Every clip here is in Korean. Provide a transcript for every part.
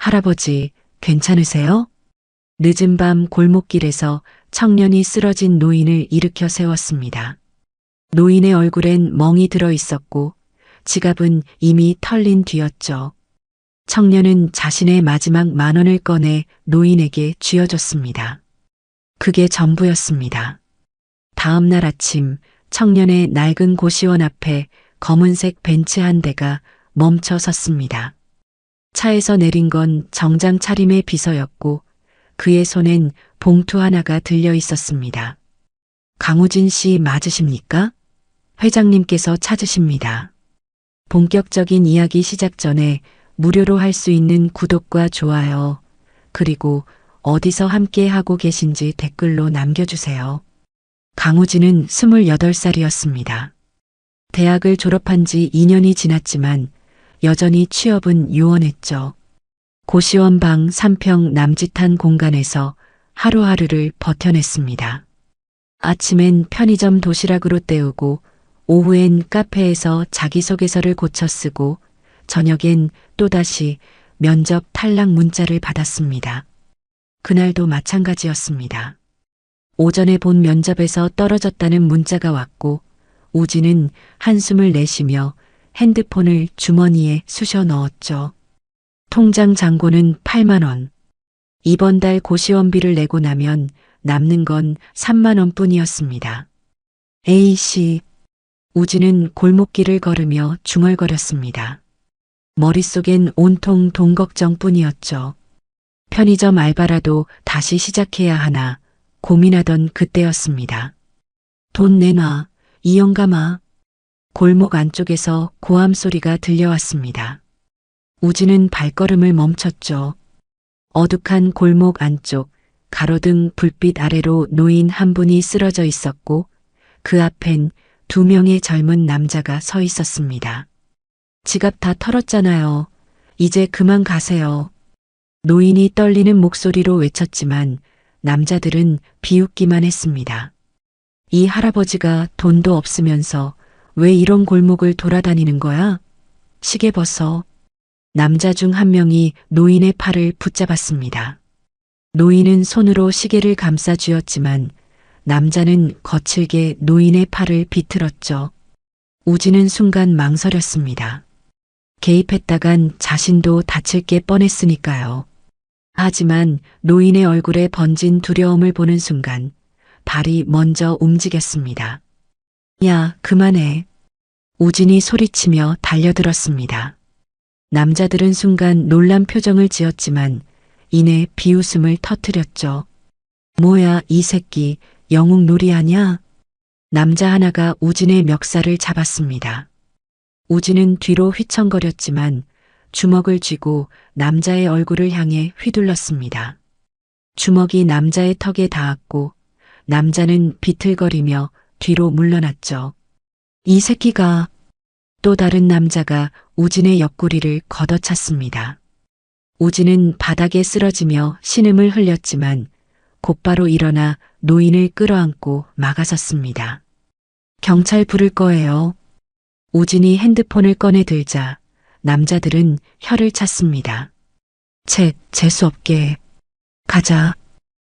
할아버지, 괜찮으세요? 늦은 밤 골목길에서 청년이 쓰러진 노인을 일으켜 세웠습니다. 노인의 얼굴엔 멍이 들어 있었고 지갑은 이미 털린 뒤였죠. 청년은 자신의 마지막 10,000원을 꺼내 노인에게 쥐어줬습니다. 그게 전부였습니다. 다음 날 아침 청년의 낡은 고시원 앞에 검은색 벤츠 한 대가 멈춰 섰습니다. 차에서 내린 건 정장 차림의 비서였고 그의 손엔 봉투 하나가 들려 있었습니다. 강우진 씨 맞으십니까? 회장님께서 찾으십니다. 본격적인 이야기 시작 전에 무료로 할 수 있는 구독과 좋아요, 그리고 어디서 함께 하고 계신지 댓글로 남겨주세요. 강우진은 28살이었습니다. 대학을 졸업한 지 2년이 지났지만 여전히 취업은 요원했죠. 고시원 방 3평 남짓한 공간에서 하루하루를 버텨냈습니다. 아침엔 편의점 도시락으로 때우고 오후엔 카페에서 자기소개서를 고쳐 쓰고 저녁엔 또다시 면접 탈락 문자를 받았습니다. 그날도 마찬가지였습니다. 오전에 본 면접에서 떨어졌다는 문자가 왔고 우진은 한숨을 내쉬며 핸드폰을 주머니에 쑤셔 넣었죠. 통장 잔고는 80,000원. 이번 달 고시원비를 내고 나면 남는 건 30,000원 뿐이었습니다. A씨. 우진은 골목길을 걸으며 중얼거렸습니다. 머릿속엔 온통 돈 걱정뿐이었죠. 편의점 알바라도 다시 시작해야 하나 고민하던 그때였습니다. 돈 내놔, 이 영감아. 골목 안쪽에서 고함 소리가 들려왔습니다. 우진은 발걸음을 멈췄죠. 어둑한 골목 안쪽 가로등 불빛 아래로 노인 한 분이 쓰러져 있었고 그 앞엔 2명의 젊은 남자가 서 있었습니다. 지갑 다 털었잖아요. 이제 그만 가세요. 노인이 떨리는 목소리로 외쳤지만 남자들은 비웃기만 했습니다. 이 할아버지가 돈도 없으면서 왜 이런 골목을 돌아다니는 거야? 시계 벗어. 남자 중 한 명이 노인의 팔을 붙잡았습니다. 노인은 손으로 시계를 감싸 쥐었지만 남자는 거칠게 노인의 팔을 비틀었죠. 우진은 순간 망설였습니다. 개입했다간 자신도 다칠 게 뻔했으니까요. 하지만 노인의 얼굴에 번진 두려움을 보는 순간 발이 먼저 움직였습니다. 야, 그만해. 우진이 소리치며 달려들었습니다. 남자들은 순간 놀란 표정을 지었지만 이내 비웃음을 터뜨렸죠. 뭐야, 이 새끼 영웅놀이하냐? 남자 하나가 우진의 멱살을 잡았습니다. 우진은 뒤로 휘청거렸지만 주먹을 쥐고 남자의 얼굴을 향해 휘둘렀습니다. 주먹이 남자의 턱에 닿았고 남자는 비틀거리며 뒤로 물러났죠. 이 새끼가. 또 다른 남자가 우진의 옆구리를 걷어찼습니다. 우진은 바닥에 쓰러지며 신음을 흘렸지만 곧바로 일어나 노인을 끌어안고 막아섰습니다. 경찰 부를 거예요. 우진이 핸드폰을 꺼내 들자 남자들은 혀를 찼습니다. 재수없게. 가자.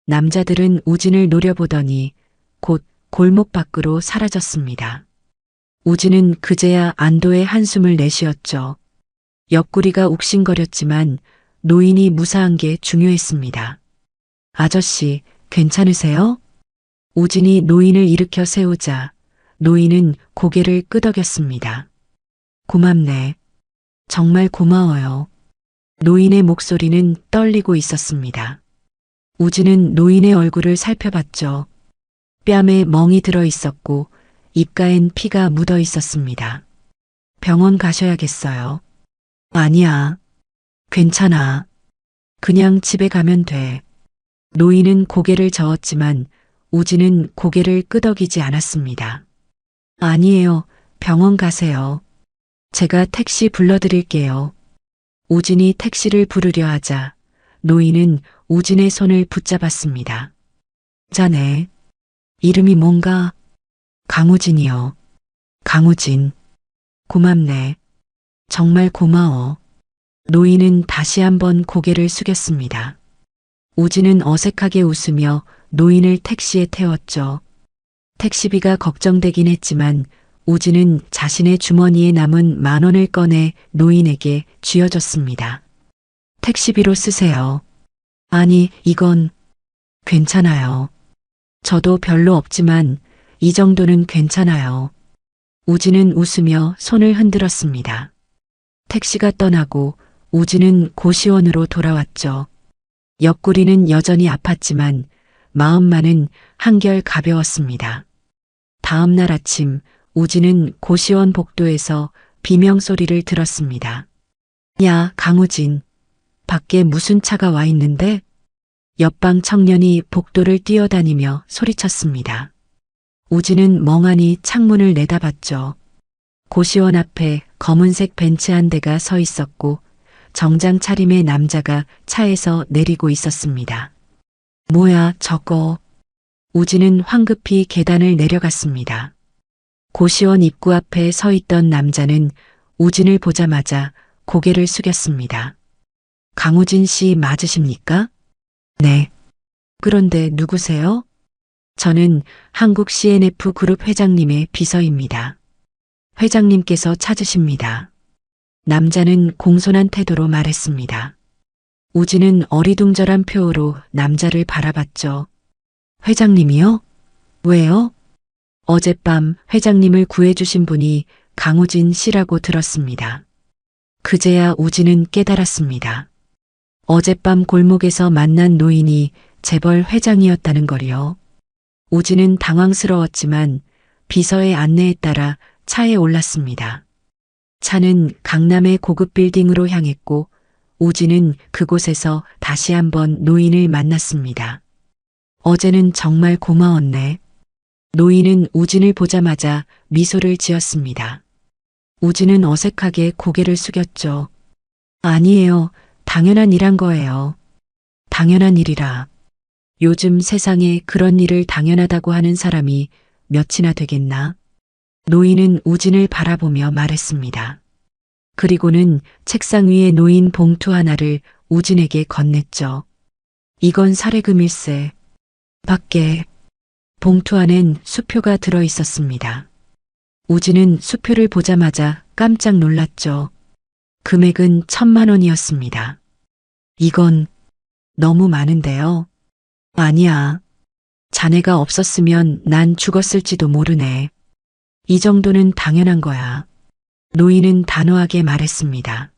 남자들은 우진을 노려보더니 곧 골목 밖으로 사라졌습니다. 우진은 그제야 안도의 한숨을 내쉬었죠. 옆구리가 욱신거렸지만 노인이 무사한 게 중요했습니다. 아저씨, 괜찮으세요? 우진이 노인을 일으켜 세우자 노인은 고개를 끄덕였습니다. 고맙네. 정말 고마워요. 노인의 목소리는 떨리고 있었습니다. 우진은 노인의 얼굴을 살펴봤죠. 뺨에 멍이 들어 있었고 입가엔 피가 묻어 있었습니다. 병원 가셔야겠어요. 아니야. 괜찮아. 그냥 집에 가면 돼. 노인은 고개를 저었지만 우진은 고개를 끄덕이지 않았습니다. 아니에요. 병원 가세요. 제가 택시 불러드릴게요. 우진이 택시를 부르려 하자 노인은 우진의 손을 붙잡았습니다. 자네. 이름이 뭔가? 강우진이요. 강우진. 고맙네. 정말 고마워. 노인은 다시 한번 고개를 숙였습니다. 우진은 어색하게 웃으며 노인을 택시에 태웠죠. 택시비가 걱정되긴 했지만 우진은 자신의 주머니에 남은 10,000원을 꺼내 노인에게 쥐어줬습니다. 택시비로 쓰세요. 아니, 이건 괜찮아요. 저도 별로 없지만 이 정도는 괜찮아요. 우진은 웃으며 손을 흔들었습니다. 택시가 떠나고 우진은 고시원으로 돌아왔죠. 옆구리는 여전히 아팠지만 마음만은 한결 가벼웠습니다. 다음 날 아침 우진은 고시원 복도에서 비명소리를 들었습니다. 야, 강우진. 밖에 무슨 차가 와 있는데? 옆방 청년이 복도를 뛰어다니며 소리쳤습니다. 우진은 멍하니 창문을 내다봤죠. 고시원 앞에 검은색 벤츠 한 대가 서 있었고 정장 차림의 남자가 차에서 내리고 있었습니다. 뭐야, 저거. 우진은 황급히 계단을 내려갔습니다. 고시원 입구 앞에 서 있던 남자는 우진을 보자마자 고개를 숙였습니다. 강우진 씨 맞으십니까? 네. 그런데 누구세요? 저는 한국 CNF 그룹 회장님의 비서입니다. 회장님께서 찾으십니다. 남자는 공손한 태도로 말했습니다. 우진은 어리둥절한 표호로 남자를 바라봤죠. 회장님이요? 왜요? 어젯밤 회장님을 구해주신 분이 강우진 씨라고 들었습니다. 그제야 우진은 깨달았습니다. 어젯밤 골목에서 만난 노인이 재벌 회장이었다는 걸요. 우진은 당황스러웠지만 비서의 안내에 따라 차에 올랐습니다. 차는 강남의 고급 빌딩으로 향했고 우진은 그곳에서 다시 한번 노인을 만났습니다. 어제는 정말 고마웠네. 노인은 우진을 보자마자 미소를 지었습니다. 우진은 어색하게 고개를 숙였죠. 아니에요. 당연한 일한 거예요. 당연한 일이라. 요즘 세상에 그런 일을 당연하다고 하는 사람이 몇이나 되겠나? 노인은 우진을 바라보며 말했습니다. 그리고는 책상 위에 놓인 봉투 하나를 우진에게 건넸죠. 이건 사례금일세. 밖에 봉투 안엔 수표가 들어 있었습니다. 우진은 수표를 보자마자 깜짝 놀랐죠. 금액은 1,000,000원이었습니다. 이건 너무 많은데요. 아니야. 자네가 없었으면 난 죽었을지도 모르네. 이 정도는 당연한 거야. 노인은 단호하게 말했습니다.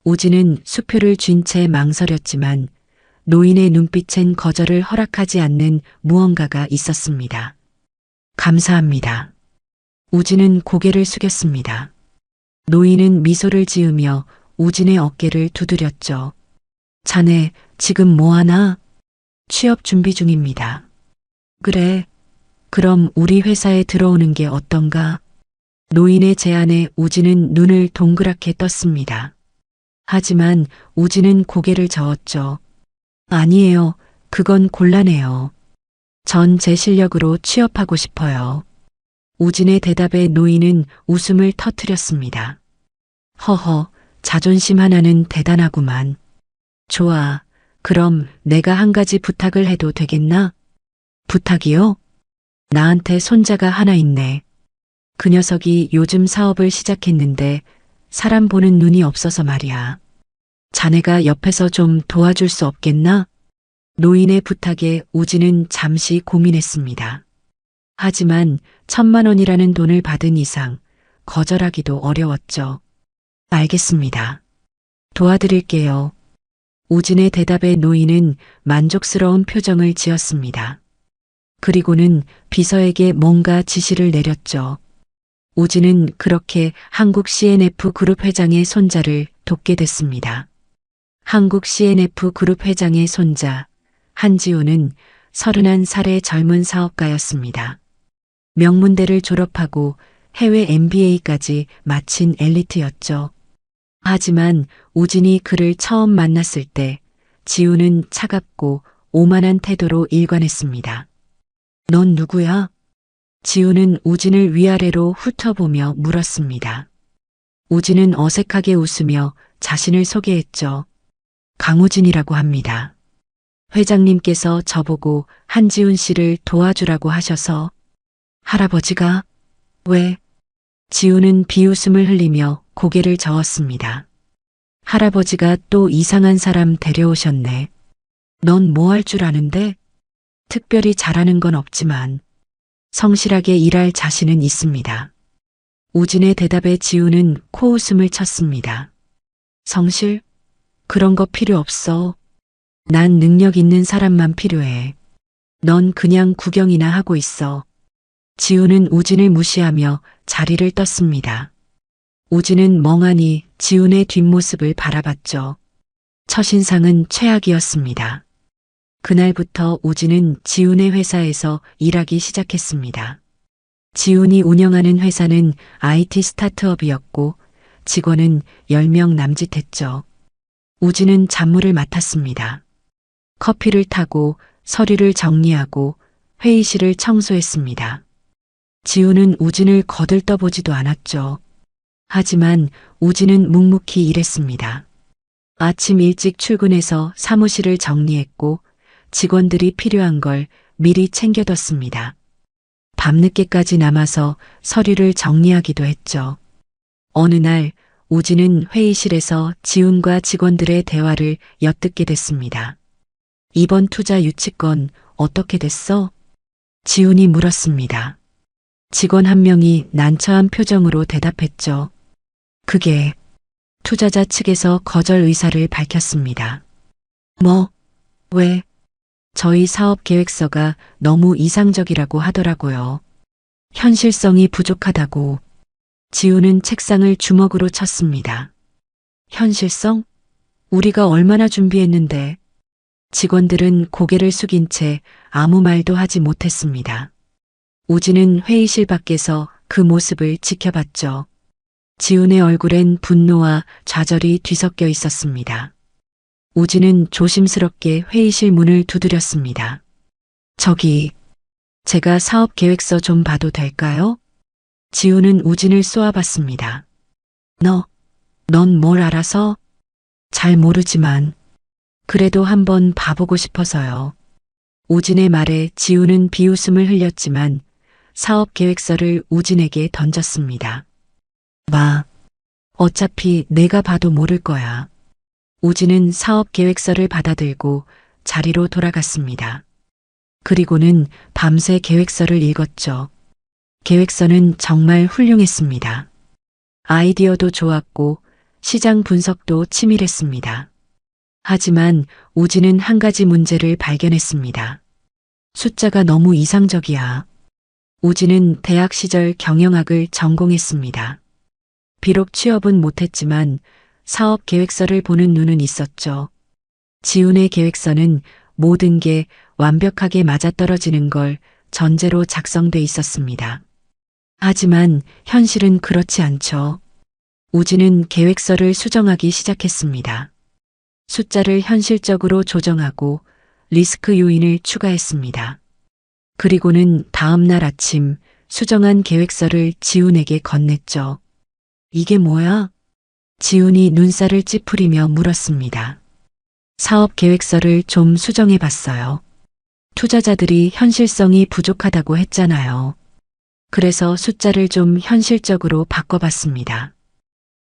우진은 수표를 쥔 채 망설였지만 노인의 눈빛엔 거절을 허락하지 않는 무언가가 있었습니다. 감사합니다. 우진은 고개를 숙였습니다. 노인은 미소를 지으며 우진의 어깨를 두드렸죠. 자네 지금 뭐하나? 취업 준비 중입니다. 그래. 그럼 우리 회사에 들어오는 게 어떤가? 노인의 제안에 우진은 눈을 동그랗게 떴습니다. 하지만 우진은 고개를 저었죠. 아니에요. 그건 곤란해요. 전 제 실력으로 취업하고 싶어요. 우진의 대답에 노인은 웃음을 터뜨렸습니다. 허허, 자존심 하나는 대단하구만. 좋아. 그럼 내가 한 가지 부탁을 해도 되겠나? 부탁이요? 나한테 손자가 하나 있네. 그 녀석이 요즘 사업을 시작했는데 사람 보는 눈이 없어서 말이야. 자네가 옆에서 좀 도와줄 수 없겠나? 노인의 부탁에 우진은 잠시 고민했습니다. 하지만 1,000,000원이라는 돈을 받은 이상 거절하기도 어려웠죠. 알겠습니다. 도와드릴게요. 우진의 대답에 노인은 만족스러운 표정을 지었습니다. 그리고는 비서에게 뭔가 지시를 내렸죠. 우진은 그렇게 한국 CNF 그룹 회장의 손자를 돕게 됐습니다. 한국 CNF 그룹 회장의 손자 한지우는 31살의 젊은 사업가였습니다. 명문대를 졸업하고 해외 MBA까지 마친 엘리트였죠. 하지만 우진이 그를 처음 만났을 때 지우는 차갑고 오만한 태도로 일관했습니다. 넌 누구야? 지우는 우진을 위아래로 훑어보며 물었습니다. 우진은 어색하게 웃으며 자신을 소개했죠. 강우진이라고 합니다. 회장님께서 저보고 한지훈 씨를 도와주라고 하셔서. 할아버지가? 왜? 지훈은 비웃음을 흘리며 고개를 저었습니다. 할아버지가 또 이상한 사람 데려오셨네. 넌 뭐 할 줄 아는데? 특별히 잘하는 건 없지만 성실하게 일할 자신은 있습니다. 우진의 대답에 지훈은 코웃음을 쳤습니다. 성실? 그런 거 필요 없어. 난 능력 있는 사람만 필요해. 넌 그냥 구경이나 하고 있어. 지훈은 우진을 무시하며 자리를 떴습니다. 우진은 멍하니 지훈의 뒷모습을 바라봤죠. 첫인상은 최악이었습니다. 그날부터 우진은 지훈의 회사에서 일하기 시작했습니다. 지훈이 운영하는 회사는 IT 스타트업이었고 직원은 10명 남짓했죠. 우진은 잡무를 맡았습니다. 커피를 타고 서류를 정리하고 회의실을 청소했습니다. 지훈은 우진을 거들떠보지도 않았죠. 하지만 우진은 묵묵히 일했습니다. 아침 일찍 출근해서 사무실을 정리했고 직원들이 필요한 걸 미리 챙겨뒀습니다. 밤늦게까지 남아서 서류를 정리하기도 했죠. 어느 날 우진은 회의실에서 지훈과 직원들의 대화를 엿듣게 됐습니다. 이번 투자 유치건 어떻게 됐어? 지훈이 물었습니다. 직원 한 명이 난처한 표정으로 대답했죠. 그게 투자자 측에서 거절 의사를 밝혔습니다. 뭐? 왜? 저희 사업 계획서가 너무 이상적이라고 하더라고요. 현실성이 부족하다고. 지훈은 책상을 주먹으로 쳤습니다. 현실성? 우리가 얼마나 준비했는데. 직원들은 고개를 숙인 채 아무 말도 하지 못했습니다. 우진은 회의실 밖에서 그 모습을 지켜봤죠. 지훈의 얼굴엔 분노와 좌절이 뒤섞여 있었습니다. 우진은 조심스럽게 회의실 문을 두드렸습니다. 저기, 제가 사업 계획서 좀 봐도 될까요? 지훈은 우진을 쏘아봤습니다. 넌 뭘 알아서? 잘 모르지만, 그래도 한번 봐보고 싶어서요. 우진의 말에 지훈은 비웃음을 흘렸지만 사업 계획서를 우진에게 던졌습니다. 봐. 어차피 내가 봐도 모를 거야. 우진은 사업 계획서를 받아들고 자리로 돌아갔습니다. 그리고는 밤새 계획서를 읽었죠. 계획서는 정말 훌륭했습니다. 아이디어도 좋았고 시장 분석도 치밀했습니다. 하지만 우진은 한 가지 문제를 발견했습니다. 숫자가 너무 이상적이야. 우진은 대학 시절 경영학을 전공했습니다. 비록 취업은 못했지만 사업 계획서를 보는 눈은 있었죠. 지훈의 계획서는 모든 게 완벽하게 맞아떨어지는 걸 전제로 작성돼 있었습니다. 하지만 현실은 그렇지 않죠. 우진은 계획서를 수정하기 시작했습니다. 숫자를 현실적으로 조정하고 리스크 요인을 추가했습니다. 그리고는 다음 날 아침 수정한 계획서를 지훈에게 건넸죠. 이게 뭐야? 지훈이 눈살을 찌푸리며 물었습니다. 사업 계획서를 좀 수정해 봤어요. 투자자들이 현실성이 부족하다고 했잖아요. 그래서 숫자를 좀 현실적으로 바꿔봤습니다.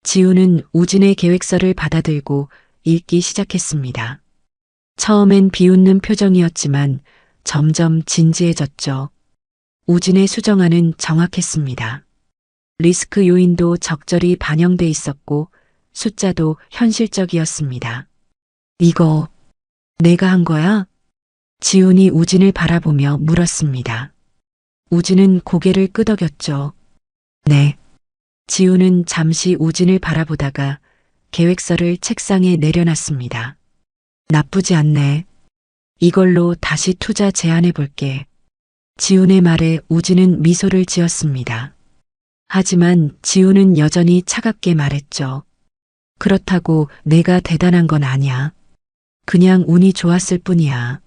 지훈은 우진의 계획서를 받아들고 읽기 시작했습니다. 처음엔 비웃는 표정이었지만 점점 진지해졌죠. 우진의 수정안은 정확했습니다. 리스크 요인도 적절히 반영돼 있었고 숫자도 현실적이었습니다. 이거 내가 한 거야? 지훈이 우진을 바라보며 물었습니다. 우진은 고개를 끄덕였죠. 네. 지훈은 잠시 우진을 바라보다가 계획서를 책상에 내려놨습니다. 나쁘지 않네. 이걸로 다시 투자 제안해 볼게. 지훈의 말에 우진은 미소를 지었습니다. 하지만 지훈은 여전히 차갑게 말했죠. 그렇다고 내가 대단한 건 아니야. 그냥 운이 좋았을 뿐이야.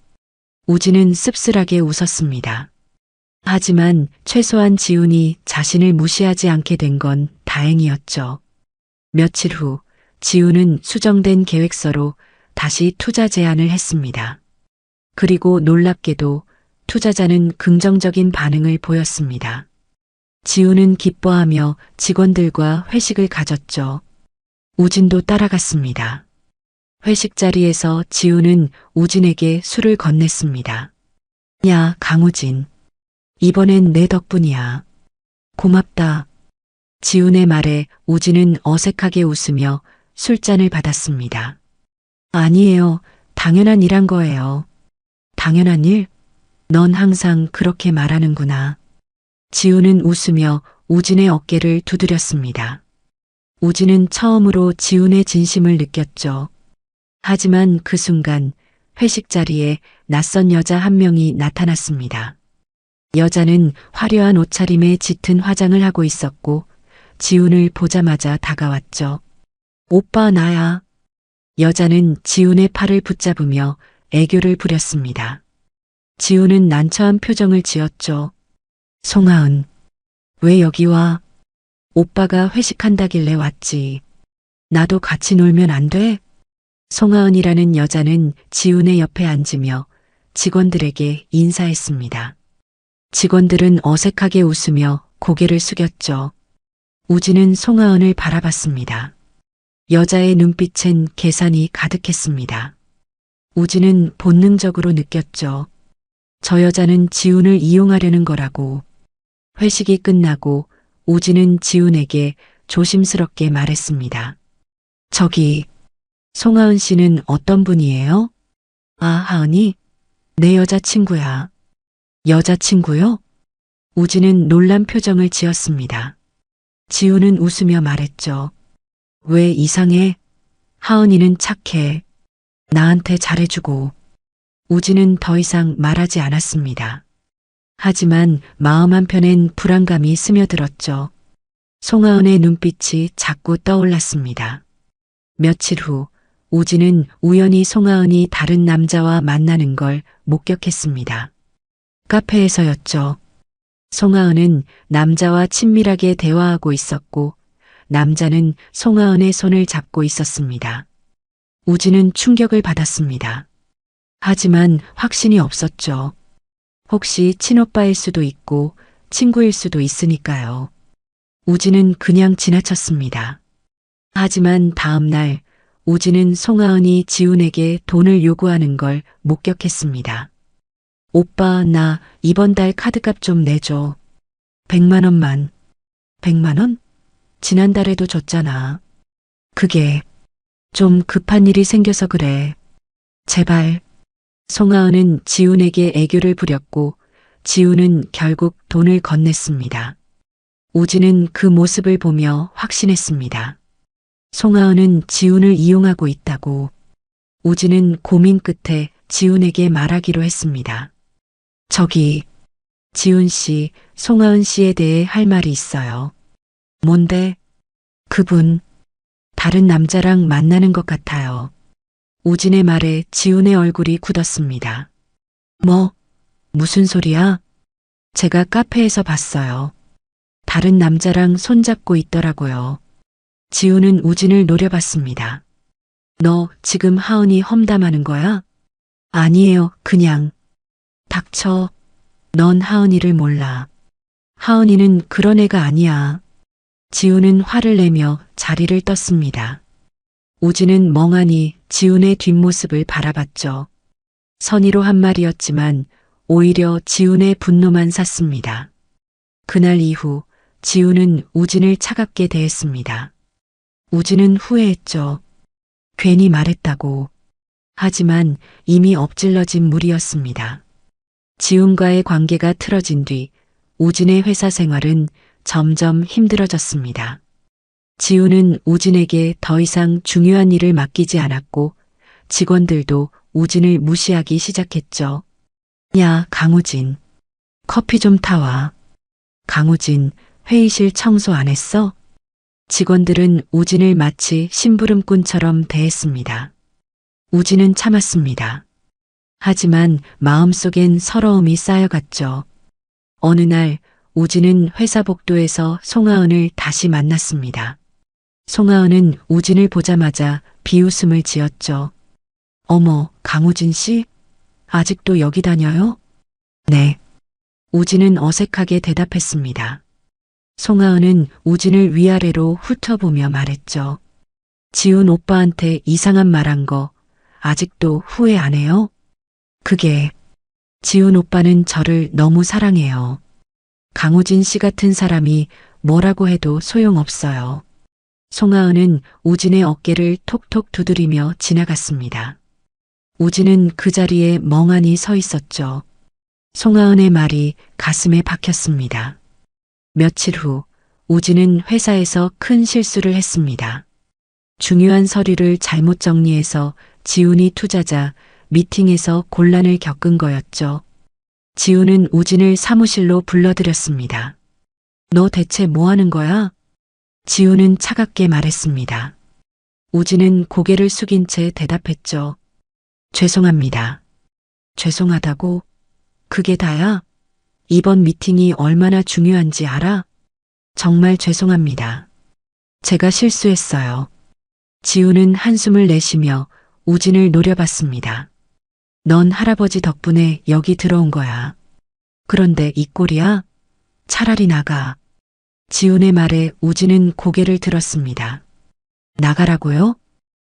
우진은 씁쓸하게 웃었습니다. 하지만 최소한 지훈이 자신을 무시하지 않게 된 건 다행이었죠. 며칠 후 지우는 수정된 계획서로 다시 투자 제안을 했습니다. 그리고 놀랍게도 투자자는 긍정적인 반응을 보였습니다. 지우는 기뻐하며 직원들과 회식을 가졌죠. 우진도 따라갔습니다. 회식 자리에서 지우는 우진에게 술을 건넸습니다. 야, 강우진. 이번엔 내 덕분이야. 고맙다. 지훈의 말에 우진은 어색하게 웃으며 술잔을 받았습니다. 아니에요. 당연한 일한 거예요. 당연한 일? 넌 항상 그렇게 말하는구나. 지훈은 웃으며 우진의 어깨를 두드렸습니다. 우진은 처음으로 지훈의 진심을 느꼈죠. 하지만 그 순간 회식 자리에 낯선 여자 한 명이 나타났습니다. 여자는 화려한 옷차림에 짙은 화장을 하고 있었고 지훈을 보자마자 다가왔죠. 오빠 나야. 여자는 지훈의 팔을 붙잡으며 애교를 부렸습니다. 지훈은 난처한 표정을 지었죠. 송하은, 왜 여기 와? 오빠가 회식한다길래 왔지. 나도 같이 놀면 안 돼? 송하은이라는 여자는 지훈의 옆에 앉으며 직원들에게 인사했습니다. 직원들은 어색하게 웃으며 고개를 숙였죠. 우진은 송하은을 바라봤습니다. 여자의 눈빛엔 계산이 가득했습니다. 우진은 본능적으로 느꼈죠. 저 여자는 지훈을 이용하려는 거라고. 회식이 끝나고 우진은 지훈에게 조심스럽게 말했습니다. 저기, 송하은 씨는 어떤 분이에요? 아, 하은이? 내 여자친구야. 여자친구요? 우진은 놀란 표정을 지었습니다. 지훈은 웃으며 말했죠. 왜 이상해? 하은이는 착해. 나한테 잘해주고. 우진은 더 이상 말하지 않았습니다. 하지만 마음 한편엔 불안감이 스며들었죠. 송하은의 눈빛이 자꾸 떠올랐습니다. 며칠 후 우진은 우연히 송하은이 다른 남자와 만나는 걸 목격했습니다. 카페에서였죠. 송하은은 남자와 친밀하게 대화하고 있었고 남자는 송하은의 손을 잡고 있었습니다. 우진은 충격을 받았습니다. 하지만 확신이 없었죠. 혹시 친오빠일 수도 있고 친구일 수도 있으니까요. 우진은 그냥 지나쳤습니다. 하지만 다음 날 우진은 송하은이 지훈에게 돈을 요구하는 걸 목격했습니다. 오빠, 나 이번 달 카드값 좀 내줘. 100만 원만. 100만 원? 지난달에도 줬잖아. 그게 좀 급한 일이 생겨서 그래. 제발. 송하은은 지훈에게 애교를 부렸고 지훈은 결국 돈을 건넸습니다. 우진은 그 모습을 보며 확신했습니다. 송하은은 지훈을 이용하고 있다고. 우진은 고민 끝에 지훈에게 말하기로 했습니다. 저기, 지훈 씨, 송하은 씨에 대해 할 말이 있어요. 뭔데? 그분, 다른 남자랑 만나는 것 같아요. 우진의 말에 지훈의 얼굴이 굳었습니다. 뭐, 무슨 소리야? 제가 카페에서 봤어요. 다른 남자랑 손잡고 있더라고요. 지훈은 우진을 노려봤습니다. 너 지금 하은이 험담하는 거야? 아니에요, 그냥. 닥쳐. 넌 하은이를 몰라. 하은이는 그런 애가 아니야. 지훈은 화를 내며 자리를 떴습니다. 우진은 멍하니 지훈의 뒷모습을 바라봤죠. 선의로 한 말이었지만 오히려 지훈의 분노만 샀습니다. 그날 이후 지훈은 우진을 차갑게 대했습니다. 우진은 후회했죠. 괜히 말했다고. 하지만 이미 엎질러진 물이었습니다. 지훈과의 관계가 틀어진 뒤 우진의 회사 생활은 점점 힘들어졌습니다. 지훈은 우진에게 더 이상 중요한 일을 맡기지 않았고 직원들도 우진을 무시하기 시작했죠. 야, 강우진. 커피 좀 타와. 강우진, 회의실 청소 안 했어? 직원들은 우진을 마치 심부름꾼처럼 대했습니다. 우진은 참았습니다. 하지만 마음속엔 서러움이 쌓여갔죠. 어느 날 우진은 회사 복도에서 송하은을 다시 만났습니다. 송하은은 우진을 보자마자 비웃음을 지었죠. 어머, 강우진 씨? 아직도 여기 다녀요? 네. 우진은 어색하게 대답했습니다. 송하은은 우진을 위아래로 훑어보며 말했죠. 지훈 오빠한테 이상한 말한 거 아직도 후회 안 해요? 그게 지훈 오빠는 저를 너무 사랑해요. 강우진 씨 같은 사람이 뭐라고 해도 소용없어요. 송하은은 우진의 어깨를 톡톡 두드리며 지나갔습니다. 우진은 그 자리에 멍하니 서 있었죠. 송하은의 말이 가슴에 박혔습니다. 며칠 후 우진은 회사에서 큰 실수를 했습니다. 중요한 서류를 잘못 정리해서 지훈이 투자자 미팅에서 곤란을 겪은 거였죠. 지훈은 우진을 사무실로 불러들였습니다. 너 대체 뭐 하는 거야? 지훈은 차갑게 말했습니다. 우진은 고개를 숙인 채 대답했죠. 죄송합니다. 죄송하다고? 그게 다야? 이번 미팅이 얼마나 중요한지 알아? 정말 죄송합니다. 제가 실수했어요. 지훈은 한숨을 내쉬며 우진을 노려봤습니다. 넌 할아버지 덕분에 여기 들어온 거야. 그런데 이 꼴이야? 차라리 나가. 지훈의 말에 우진은 고개를 들었습니다. 나가라고요?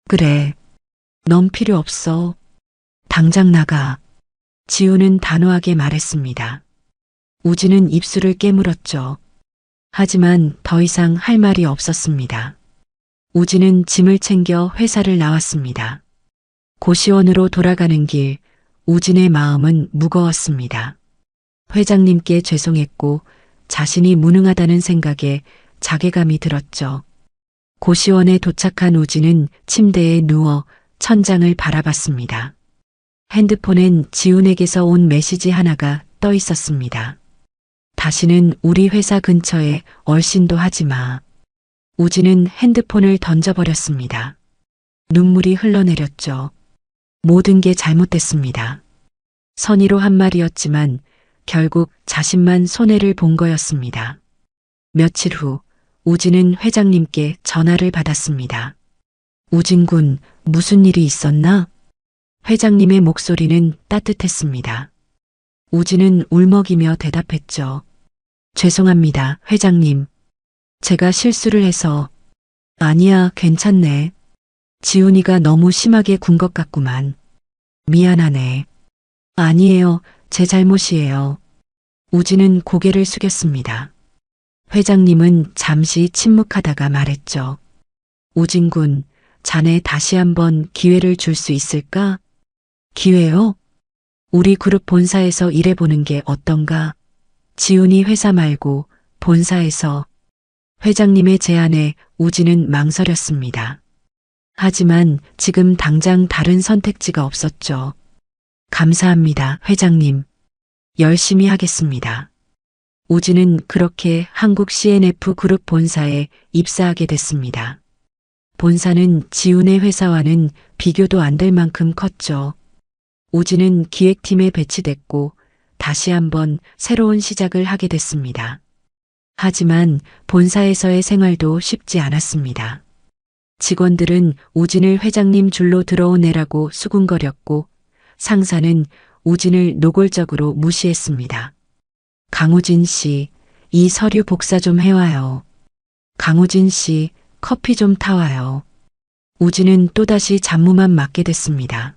그래. 넌 필요 없어. 당장 나가. 지훈은 단호하게 말했습니다. 우진은 입술을 깨물었죠. 하지만 더 이상 할 말이 없었습니다. 우진은 짐을 챙겨 회사를 나왔습니다. 고시원으로 돌아가는 길, 우진의 마음은 무거웠습니다. 회장님께 죄송했고 자신이 무능하다는 생각에 자괴감이 들었죠. 고시원에 도착한 우진은 침대에 누워 천장을 바라봤습니다. 핸드폰엔 지훈에게서 온 메시지 하나가 떠 있었습니다. 다시는 우리 회사 근처에 얼씬도 하지 마. 우진은 핸드폰을 던져버렸습니다. 눈물이 흘러내렸죠. 모든 게 잘못됐습니다. 선의로 한 말이었지만 결국 자신만 손해를 본 거였습니다. 며칠 후 우진은 회장님께 전화를 받았습니다. 우진 군, 무슨 일이 있었나? 회장님의 목소리는 따뜻했습니다. 우진은 울먹이며 대답했죠. 죄송합니다, 회장님. 제가 실수를 해서. 아니야, 괜찮네. 지훈이가 너무 심하게 군 것 같구만. 미안하네. 아니에요, 제 잘못이에요. 우진은 고개를 숙였습니다. 회장님은 잠시 침묵하다가 말했죠. 우진 군, 자네 다시 한번 기회를 줄 수 있을까? 기회요? 우리 그룹 본사에서 일해보는 게 어떤가? 지훈이 회사 말고 본사에서. 회장님의 제안에 우진은 망설였습니다. 하지만 지금 당장 다른 선택지가 없었죠. 감사합니다, 회장님. 열심히 하겠습니다. 우진은 그렇게 한국 CNF 그룹 본사에 입사하게 됐습니다. 본사는 지훈의 회사와는 비교도 안 될 만큼 컸죠. 우진은 기획팀에 배치됐고 다시 한번 새로운 시작을 하게 됐습니다. 하지만 본사에서의 생활도 쉽지 않았습니다. 직원들은 우진을 회장님 줄로 들어온 애라고 수군거렸고 상사는 우진을 노골적으로 무시했습니다. 강우진 씨, 이 서류 복사 좀 해와요. 강우진 씨, 커피 좀 타와요. 우진은 또다시 잡무만 맡게 됐습니다.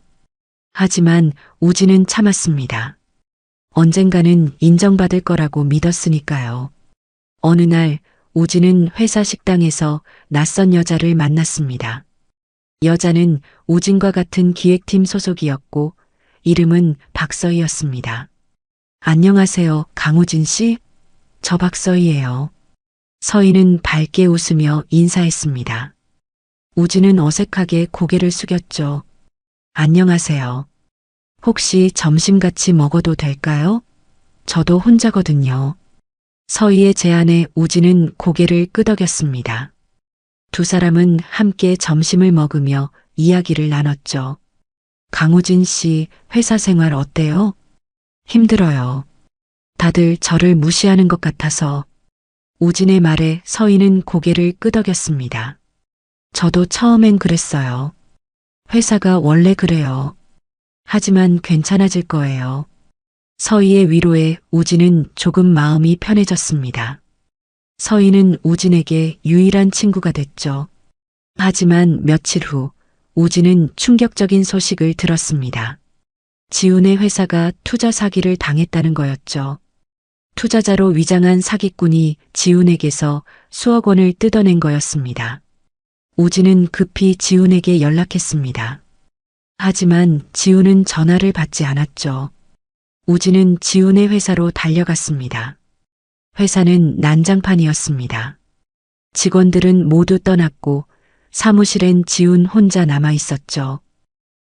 하지만 우진은 참았습니다. 언젠가는 인정받을 거라고 믿었으니까요. 어느 날 우진은 회사 식당에서 낯선 여자를 만났습니다. 여자는 우진과 같은 기획팀 소속이었고 이름은 박서희였습니다. 안녕하세요, 강우진 씨? 저 박서희예요. 서희는 밝게 웃으며 인사했습니다. 우진은 어색하게 고개를 숙였죠. 안녕하세요. 혹시 점심 같이 먹어도 될까요? 저도 혼자거든요. 서희의 제안에 우진은 고개를 끄덕였습니다. 두 사람은 함께 점심을 먹으며 이야기를 나눴죠. 강우진 씨, 회사 생활 어때요? 힘들어요. 다들 저를 무시하는 것 같아서. 우진의 말에 서희는 고개를 끄덕였습니다. 저도 처음엔 그랬어요. 회사가 원래 그래요. 하지만 괜찮아질 거예요. 서희의 위로에 우진은 조금 마음이 편해졌습니다. 서희는 우진에게 유일한 친구가 됐죠. 하지만 며칠 후 우진은 충격적인 소식을 들었습니다. 지훈의 회사가 투자 사기를 당했다는 거였죠. 투자자로 위장한 사기꾼이 지훈에게서 수억 원을 뜯어낸 거였습니다. 우진은 급히 지훈에게 연락했습니다. 하지만 지훈은 전화를 받지 않았죠. 우진은 지훈의 회사로 달려갔습니다. 회사는 난장판이었습니다. 직원들은 모두 떠났고 사무실엔 지훈 혼자 남아 있었죠.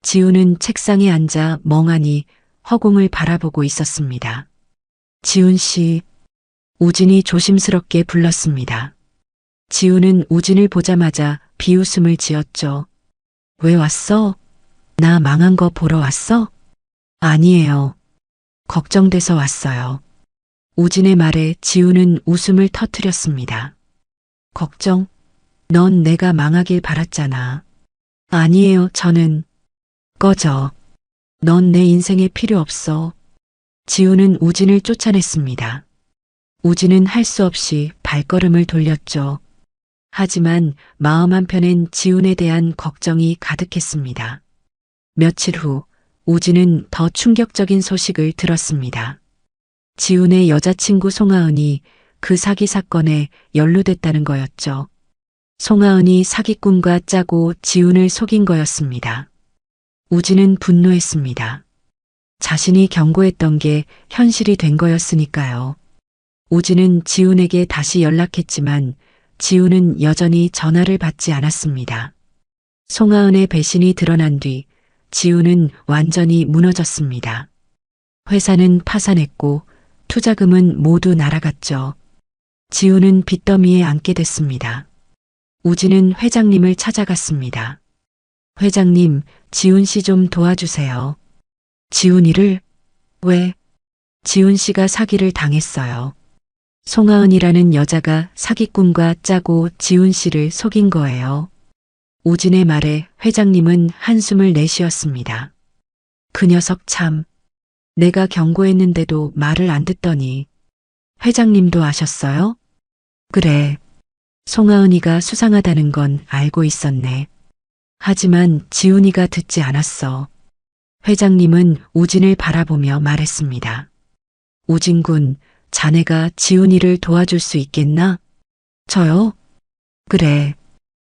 지훈은 책상에 앉아 멍하니 허공을 바라보고 있었습니다. 지훈 씨, 우진이 조심스럽게 불렀습니다. 지훈은 우진을 보자마자 비웃음을 지었죠. 왜 왔어? 나 망한 거 보러 왔어? 아니에요. 걱정돼서 왔어요. 우진의 말에 지훈은 웃음을 터뜨렸습니다. 걱정? 넌 내가 망하길 바랐잖아. 아니에요, 저는. 꺼져. 넌 내 인생에 필요 없어. 지훈은 우진을 쫓아냈습니다. 우진은 할 수 없이 발걸음을 돌렸죠. 하지만 마음 한편엔 지훈에 대한 걱정이 가득했습니다. 며칠 후 우진은 더 충격적인 소식을 들었습니다. 지훈의 여자친구 송하은이 그 사기 사건에 연루됐다는 거였죠. 송하은이 사기꾼과 짜고 지훈을 속인 거였습니다. 우진은 분노했습니다. 자신이 경고했던 게 현실이 된 거였으니까요. 우진은 지훈에게 다시 연락했지만 지훈은 여전히 전화를 받지 않았습니다. 송하은의 배신이 드러난 뒤 지훈은 완전히 무너졌습니다. 회사는 파산했고 투자금은 모두 날아갔죠. 지훈은 빚더미에 앉게 됐습니다. 우진은 회장님을 찾아갔습니다. 회장님, 지훈 씨 좀 도와주세요. 지훈이를? 왜? 지훈 씨가 사기를 당했어요. 송하은이라는 여자가 사기꾼과 짜고 지훈 씨를 속인 거예요. 우진의 말에 회장님은 한숨을 내쉬었습니다. 그 녀석 참. 내가 경고했는데도 말을 안 듣더니. 회장님도 아셨어요? 그래. 송하은이가 수상하다는 건 알고 있었네. 하지만 지훈이가 듣지 않았어. 회장님은 우진을 바라보며 말했습니다. 우진군, 자네가 지훈이를 도와줄 수 있겠나? 저요? 그래.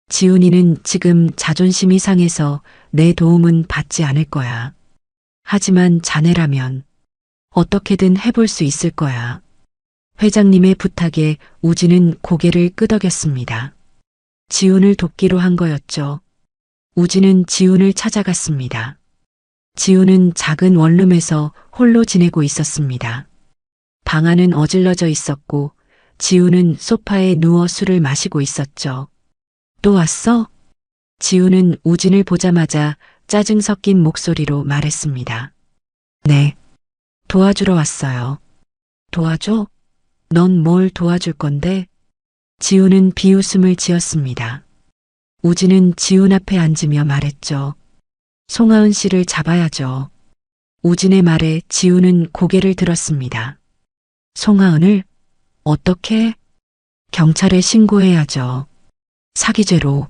지훈이는 지금 자존심이 상해서 내 도움은 받지 않을 거야. 하지만 자네라면 어떻게든 해볼 수 있을 거야. 회장님의 부탁에 우진은 고개를 끄덕였습니다. 지훈을 돕기로 한 거였죠. 우진은 지훈을 찾아갔습니다. 지훈은 작은 원룸에서 홀로 지내고 있었습니다. 방 안은 어질러져 있었고 지훈은 소파에 누워 술을 마시고 있었죠. 또 왔어? 지훈은 우진을 보자마자 짜증 섞인 목소리로 말했습니다. 네. 도와주러 왔어요. 도와줘? 넌 뭘 도와줄 건데? 지훈은 비웃음을 지었습니다. 우진은 지훈 앞에 앉으며 말했죠. 송하은 씨를 잡아야죠. 우진의 말에 지훈은 고개를 들었습니다. 송하은을? 어떻게? 경찰에 신고해야죠. 사기죄로.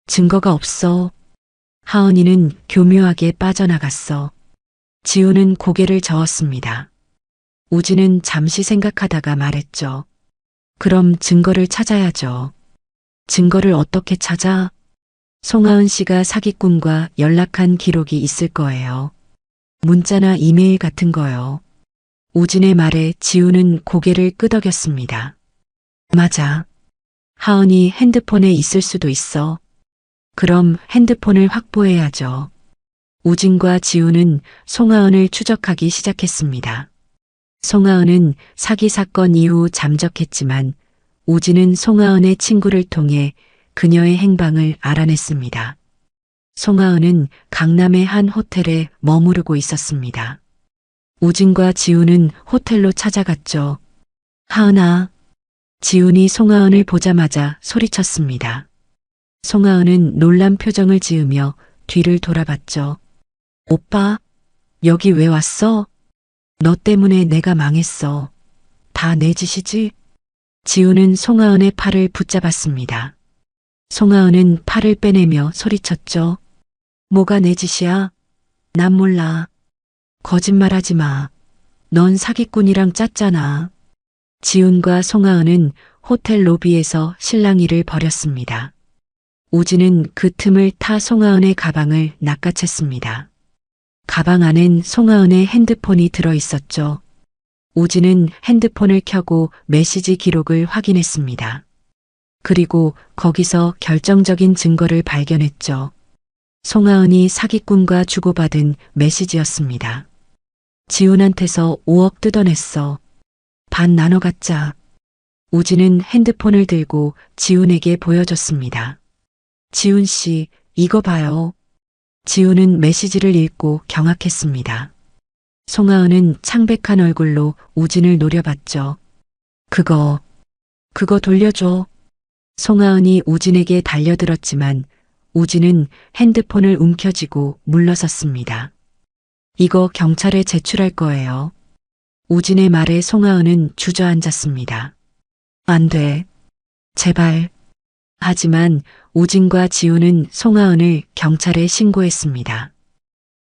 증거가 없어. 하은이는 교묘하게 빠져나갔어. 지훈은 고개를 저었습니다. 우진은 잠시 생각하다가 말했죠. 그럼 증거를 찾아야죠. 증거를 어떻게 찾아? 송하은 씨가 사기꾼과 연락한 기록이 있을 거예요. 문자나 이메일 같은 거요. 우진의 말에 지훈은 고개를 끄덕였습니다. 맞아. 하은이 핸드폰에 있을 수도 있어. 그럼 핸드폰을 확보해야죠. 우진과 지훈은 송하은을 추적하기 시작했습니다. 송하은은 사기 사건 이후 잠적했지만 우진은 송하은의 친구를 통해 그녀의 행방을 알아냈습니다. 송하은은 강남의 한 호텔에 머무르고 있었습니다. 우진과 지훈은 호텔로 찾아갔죠. 하은아. 지훈이 송하은을 보자마자 소리쳤습니다. 송하은은 놀란 표정을 지으며 뒤를 돌아봤죠. 오빠, 여기 왜 왔어? 너 때문에 내가 망했어. 다 내 짓이지? 지우는 송하은의 팔을 붙잡았습니다. 송하은은 팔을 빼내며 소리쳤죠. 뭐가 내 짓이야? 난 몰라. 거짓말하지 마. 넌 사기꾼이랑 짰잖아. 지훈과 송하은은 호텔 로비에서 실랑이를 벌였습니다. 우진은 그 틈을 타 송하은의 가방을 낚아챘습니다. 가방 안엔 송하은의 핸드폰이 들어 있었죠. 우진은 핸드폰을 켜고 메시지 기록을 확인했습니다. 그리고 거기서 결정적인 증거를 발견했죠. 송하은이 사기꾼과 주고받은 메시지였습니다. 지훈한테서 5억 뜯어냈어. 반 나눠 갖자. 우진은 핸드폰을 들고 지훈에게 보여줬습니다. 지훈 씨, 이거 봐요. 지훈은 메시지를 읽고 경악했습니다. 송하은은 창백한 얼굴로 우진을 노려봤죠. 그거 돌려줘. 송하은이 우진에게 달려들었지만 우진은 핸드폰을 움켜쥐고 물러섰습니다. 이거 경찰에 제출할 거예요. 우진의 말에 송하은은 주저앉았습니다. 안 돼. 제발. 하지만 우진과 지우는 송하은을 경찰에 신고했습니다.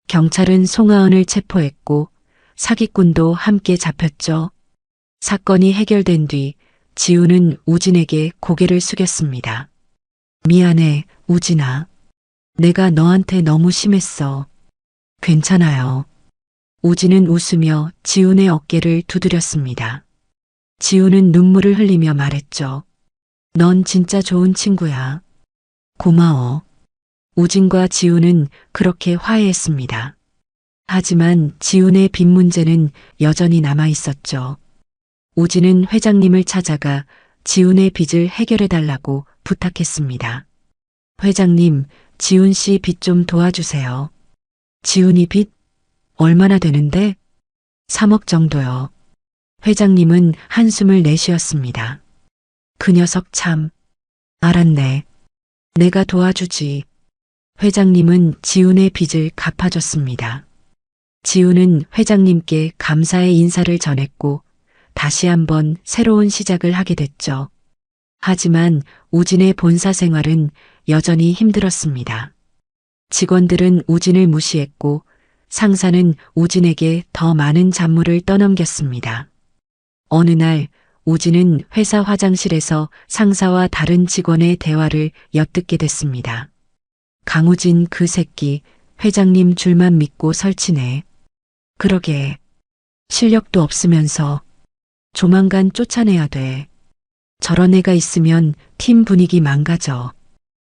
경찰은 송하은을 체포했고 사기꾼도 함께 잡혔죠. 사건이 해결된 뒤 지우는 우진에게 고개를 숙였습니다. 미안해, 우진아. 내가 너한테 너무 심했어. 괜찮아요. 우진은 웃으며 지훈의 어깨를 두드렸습니다. 지훈은 눈물을 흘리며 말했죠. 넌 진짜 좋은 친구야. 고마워. 우진과 지훈은 그렇게 화해했습니다. 하지만 지훈의 빚 문제는 여전히 남아 있었죠. 우진은 회장님을 찾아가 지훈의 빚을 해결해달라고 부탁했습니다. 회장님, 지훈 씨 빚 좀 도와주세요. 지훈이 빚? 얼마나 되는데? 3억 정도요. 회장님은 한숨을 내쉬었습니다. 그 녀석 참. 알았네. 내가 도와주지. 회장님은 지훈의 빚을 갚아줬습니다. 지훈은 회장님께 감사의 인사를 전했고 다시 한번 새로운 시작을 하게 됐죠. 하지만 우진의 본사 생활은 여전히 힘들었습니다. 직원들은 우진을 무시했고 상사는 우진에게 더 많은 잡무를 떠넘겼습니다. 어느 날 우진은 회사 화장실에서 상사와 다른 직원의 대화를 엿듣게 됐습니다. 강우진 그 새끼 회장님 줄만 믿고 설치네. 그러게 실력도 없으면서 조만간 쫓아내야 돼. 저런 애가 있으면 팀 분위기 망가져.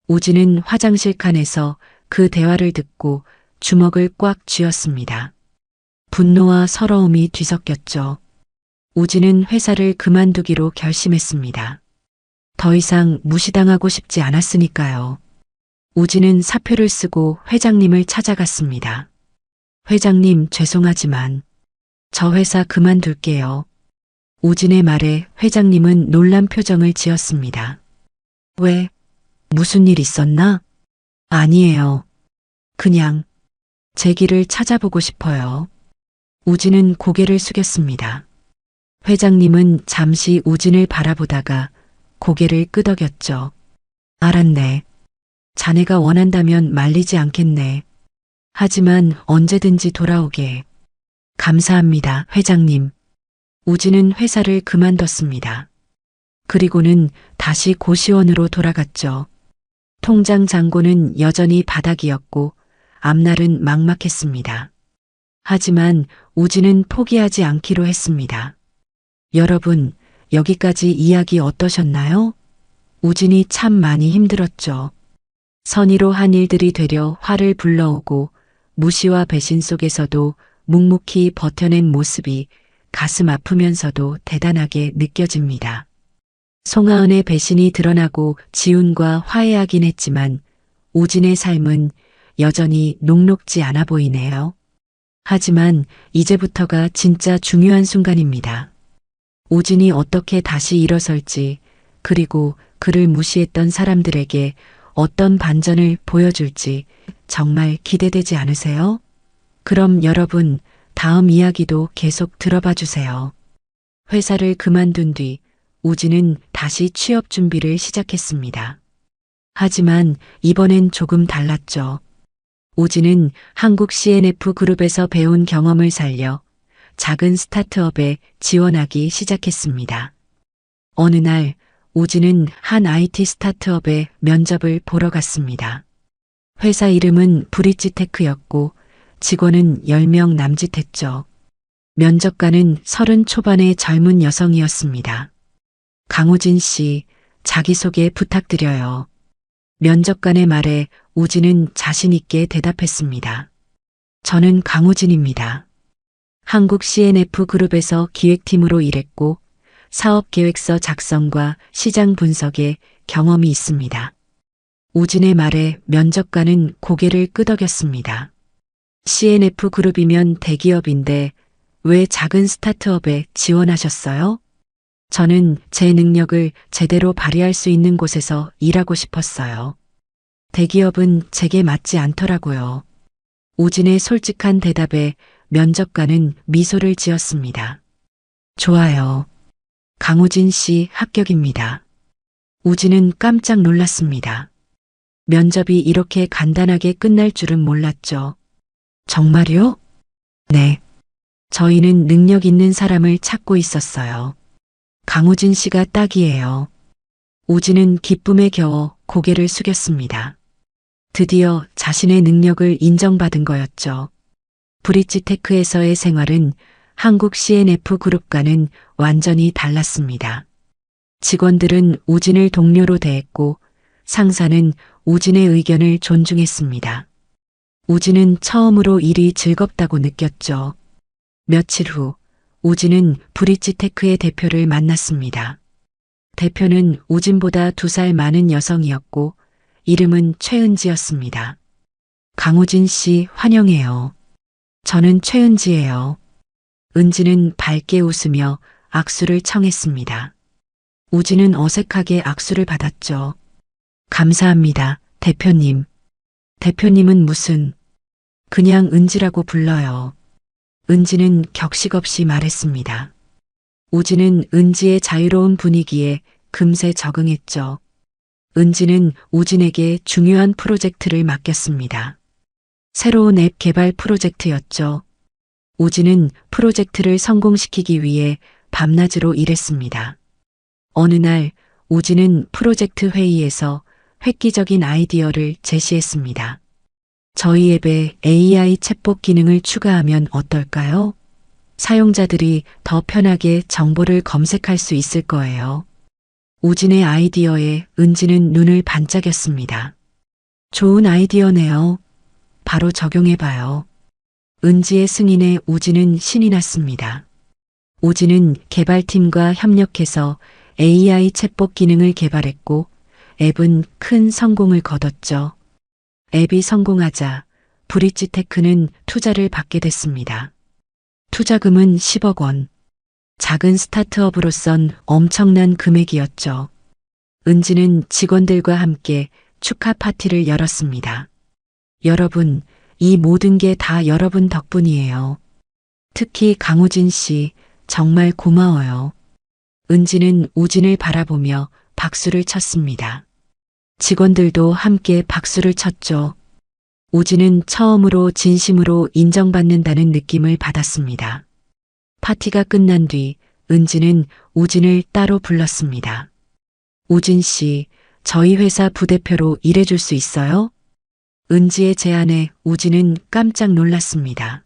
우진은 화장실 칸에서 그 대화를 듣고 주먹을 꽉 쥐었습니다. 분노와 서러움이 뒤섞였죠. 우진은 회사를 그만두기로 결심했습니다. 더 이상 무시당하고 싶지 않았으니까요. 우진은 사표를 쓰고 회장님을 찾아갔습니다. 회장님, 죄송하지만 저 회사 그만둘게요. 우진의 말에 회장님은 놀란 표정을 지었습니다. 왜? 무슨 일 있었나? 아니에요. 그냥 제 길을 찾아보고 싶어요. 우진은 고개를 숙였습니다. 회장님은 잠시 우진을 바라보다가 고개를 끄덕였죠. 알았네. 자네가 원한다면 말리지 않겠네. 하지만 언제든지 돌아오게. 감사합니다, 회장님. 우진은 회사를 그만뒀습니다. 그리고는 다시 고시원으로 돌아갔죠. 통장 잔고는 여전히 바닥이었고 앞날은 막막했습니다. 하지만 우진은 포기하지 않기로 했습니다. 여러분, 여기까지 이야기 어떠셨나요? 우진이 참 많이 힘들었죠. 선의로 한 일들이 되려 화를 불러오고 무시와 배신 속에서도 묵묵히 버텨낸 모습이 가슴 아프면서도 대단하게 느껴집니다. 송하은의 배신이 드러나고 지훈과 화해하긴 했지만 우진의 삶은 여전히 녹록지 않아 보이네요. 하지만 이제부터가 진짜 중요한 순간입니다. 우진이 어떻게 다시 일어설지, 그리고 그를 무시했던 사람들에게 어떤 반전을 보여줄지 정말 기대되지 않으세요? 그럼 여러분, 다음 이야기도 계속 들어봐 주세요. 회사를 그만둔 뒤 우진은 다시 취업 준비를 시작했습니다. 하지만 이번엔 조금 달랐죠. 우진은 한국 CNF 그룹에서 배운 경험을 살려 작은 스타트업에 지원하기 시작했습니다. 어느 날 우진은 한 IT 스타트업에 면접을 보러 갔습니다. 회사 이름은 브릿지테크였고 직원은 10명 남짓했죠. 면접관은 30 초반의 젊은 여성이었습니다. 강우진 씨, 자기소개 부탁드려요. 면접관의 말에 우진은 자신 있게 대답했습니다. 저는 강우진입니다. 한국 CNF 그룹에서 기획팀으로 일했고 사업계획서 작성과 시장 분석에 경험이 있습니다. 우진의 말에 면접관은 고개를 끄덕였습니다. CNF 그룹이면 대기업인데 왜 작은 스타트업에 지원하셨어요? 저는 제 능력을 제대로 발휘할 수 있는 곳에서 일하고 싶었어요. 대기업은 제게 맞지 않더라고요. 우진의 솔직한 대답에 면접관은 미소를 지었습니다. 좋아요. 강우진 씨 합격입니다. 우진은 깜짝 놀랐습니다. 면접이 이렇게 간단하게 끝날 줄은 몰랐죠. 정말요? 네. 저희는 능력 있는 사람을 찾고 있었어요. 강우진 씨가 딱이에요. 우진은 기쁨에 겨워 고개를 숙였습니다. 드디어 자신의 능력을 인정받은 거였죠. 브릿지테크에서의 생활은 한국 CNF 그룹과는 완전히 달랐습니다. 직원들은 우진을 동료로 대했고 상사는 우진의 의견을 존중했습니다. 우진은 처음으로 일이 즐겁다고 느꼈죠. 며칠 후 우진은 브릿지테크의 대표를 만났습니다. 대표는 우진보다 2살 많은 여성이었고 이름은 최은지였습니다. 강우진 씨 환영해요. 저는 최은지예요. 은지는 밝게 웃으며 악수를 청했습니다. 우진은 어색하게 악수를 받았죠. 감사합니다, 대표님. 대표님은 무슨, 그냥 은지라고 불러요. 은지는 격식 없이 말했습니다. 우진은 은지의 자유로운 분위기에 금세 적응했죠. 은지는 우진에게 중요한 프로젝트를 맡겼습니다. 새로운 앱 개발 프로젝트였죠. 우진은 프로젝트를 성공시키기 위해 밤낮으로 일했습니다. 어느 날 우진은 프로젝트 회의에서 획기적인 아이디어를 제시했습니다. 저희 앱에 AI 챗봇 기능을 추가하면 어떨까요? 사용자들이 더 편하게 정보를 검색할 수 있을 거예요. 우진의 아이디어에 은지는 눈을 반짝였습니다. 좋은 아이디어네요. 바로 적용해봐요. 은지의 승인에 우진은 신이 났습니다. 우진은 개발팀과 협력해서 AI 챗봇 기능을 개발했고 앱은 큰 성공을 거뒀죠. 앱이 성공하자 브릿지테크는 투자를 받게 됐습니다. 투자금은 10억 원. 작은 스타트업으로선 엄청난 금액이었죠. 은지는 직원들과 함께 축하 파티를 열었습니다. 여러분, 이 모든 게 다 여러분 덕분이에요. 특히 강우진 씨, 정말 고마워요. 은지는 우진을 바라보며 박수를 쳤습니다. 직원들도 함께 박수를 쳤죠. 우진은 처음으로 진심으로 인정받는다는 느낌을 받았습니다. 파티가 끝난 뒤 은지는 우진을 따로 불렀습니다. 우진 씨, 저희 회사 부대표로 일해줄 수 있어요? 은지의 제안에 우진은 깜짝 놀랐습니다.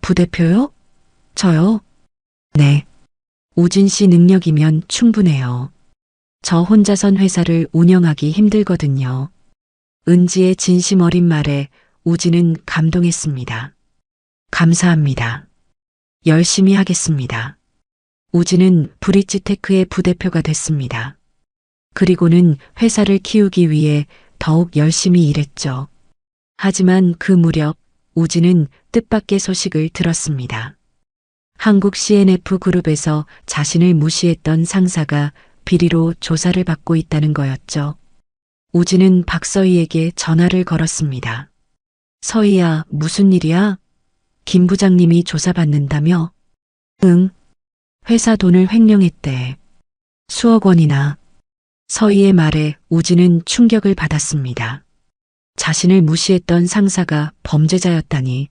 부대표요? 저요? 네. 우진 씨 능력이면 충분해요. 저 혼자선 회사를 운영하기 힘들거든요. 은지의 진심 어린 말에 우진은 감동했습니다. 감사합니다. 열심히 하겠습니다. 우진은 브릿지테크의 부대표가 됐습니다. 그리고는 회사를 키우기 위해 더욱 열심히 일했죠. 하지만 그 무렵 우진은 뜻밖의 소식을 들었습니다. 한국 CNF 그룹에서 자신을 무시했던 상사가 비리로 조사를 받고 있다는 거였죠. 우진은 박서희에게 전화를 걸었습니다. 서희야, 무슨 일이야? 김 부장님이 조사받는다며? 응. 회사 돈을 횡령했대. 수억 원이나. 서희의 말에 우진은 충격을 받았습니다. 자신을 무시했던 상사가 범죄자였다니.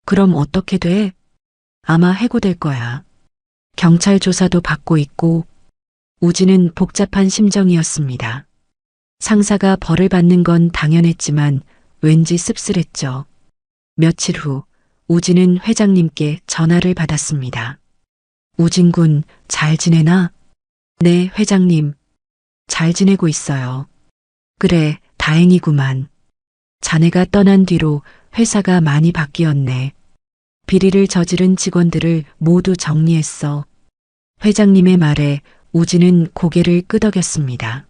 그럼 어떻게 돼? 아마 해고될 거야. 경찰 조사도 받고 있고. 우진은 복잡한 심정이었습니다. 상사가 벌을 받는 건 당연했지만 왠지 씁쓸했죠. 며칠 후 우진은 회장님께 전화를 받았습니다. 우진군, 잘 지내나? 네, 회장님. 잘 지내고 있어요. 그래, 다행이구만. 자네가 떠난 뒤로 회사가 많이 바뀌었네. 비리를 저지른 직원들을 모두 정리했어. 회장님의 말에 우진은 고개를 끄덕였습니다.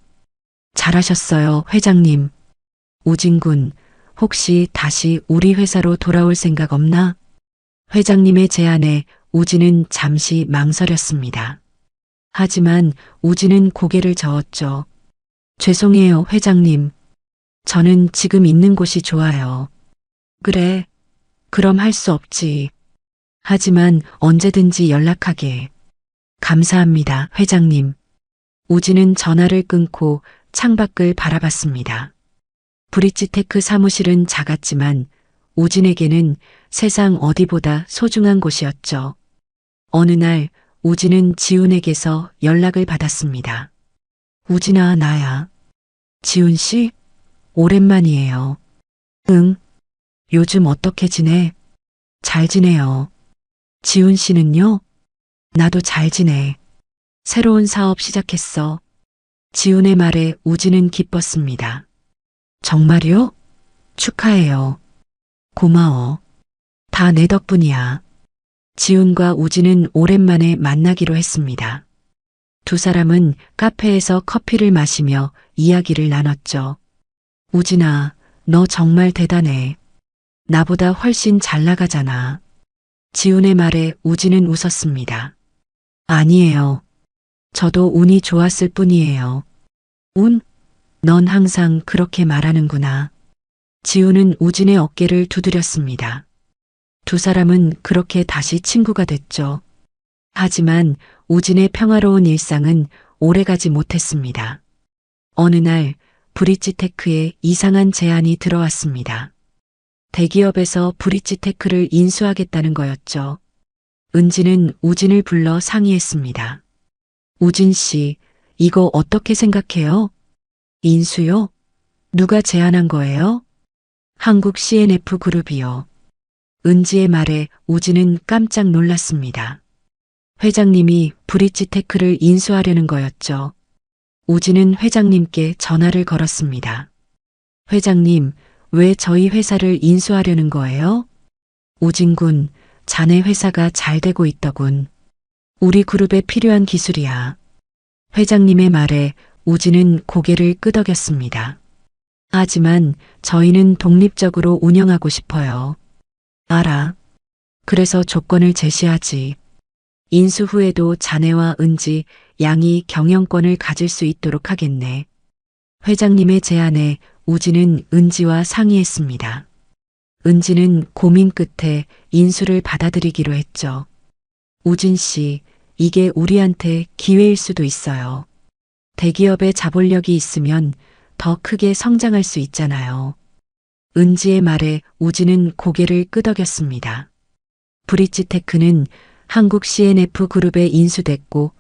잘하셨어요, 회장님. 우진군, 혹시 다시 우리 회사로 돌아올 생각 없나? 회장님의 제안에 우진은 잠시 망설였습니다. 하지만 우진은 고개를 저었죠. 죄송해요, 회장님. 저는 지금 있는 곳이 좋아요. 그래, 그럼 할 수 없지. 하지만 언제든지 연락하게. 감사합니다, 회장님. 우진은 전화를 끊고 창밖을 바라봤습니다. 브릿지테크 사무실은 작았지만 우진에게는 세상 어디보다 소중한 곳이었죠. 어느 날 우진은 지훈에게서 연락을 받았습니다. 우진아, 나야. 지훈 씨? 오랜만이에요. 응. 요즘 어떻게 지내? 잘 지내요. 지훈 씨는요? 나도 잘 지내. 새로운 사업 시작했어. 지훈의 말에 우진은 기뻤습니다. 정말요? 축하해요. 고마워. 다 내 덕분이야. 지훈과 우진은 오랜만에 만나기로 했습니다. 두 사람은 카페에서 커피를 마시며 이야기를 나눴죠. 우진아, 너 정말 대단해. 나보다 훨씬 잘 나가잖아. 지훈의 말에 우진은 웃었습니다. 아니에요. 저도 운이 좋았을 뿐이에요. 운? 넌 항상 그렇게 말하는구나. 지훈은 우진의 어깨를 두드렸습니다. 두 사람은 그렇게 다시 친구가 됐죠. 하지만 우진의 평화로운 일상은 오래가지 못했습니다. 어느 날 브릿지테크에 이상한 제안이 들어왔습니다. 대기업에서 브릿지테크를 인수하겠다는 거였죠. 은지는 우진을 불러 상의했습니다. 우진 씨, 이거 어떻게 생각해요? 인수요? 누가 제안한 거예요? 한국 C&F 그룹이요. 은지의 말에 우진은 깜짝 놀랐습니다. 회장님이 브릿지테크를 인수하려는 거였죠. 우진은 회장님께 전화를 걸었습니다. 회장님, 왜 저희 회사를 인수하려는 거예요? 우진군, 자네 회사가 잘 되고 있더군. 우리 그룹에 필요한 기술이야. 회장님의 말에 우진은 고개를 끄덕였습니다. 하지만 저희는 독립적으로 운영하고 싶어요. 알아. 그래서 조건을 제시하지. 인수 후에도 자네와 은지 양이 경영권을 가질 수 있도록 하겠네. 회장님의 제안에 우진은 은지와 상의했습니다. 은지는 고민 끝에 인수를 받아들이기로 했죠. 우진 씨, 이게 우리한테 기회일 수도 있어요. 대기업의 자본력이 있으면 더 크게 성장할 수 있잖아요. 은지의 말에 우진은 고개를 끄덕였습니다. 브릿지테크는 한국 C&F 그룹에 인수됐고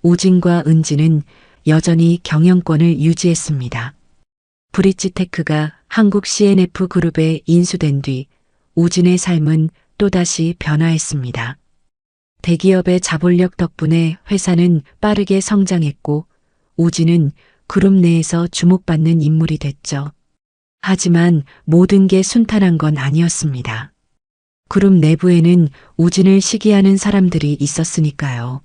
우진과 은지는 여전히 경영권을 유지했습니다. 브릿지테크가 한국 C&F 그룹에 인수된 뒤 우진의 삶은 또다시 변화했습니다. 대기업의 자본력 덕분에 회사는 빠르게 성장했고 우진은 그룹 내에서 주목받는 인물이 됐죠. 하지만 모든 게 순탄한 건 아니었습니다. 그룹 내부에는 우진을 시기하는 사람들이 있었으니까요.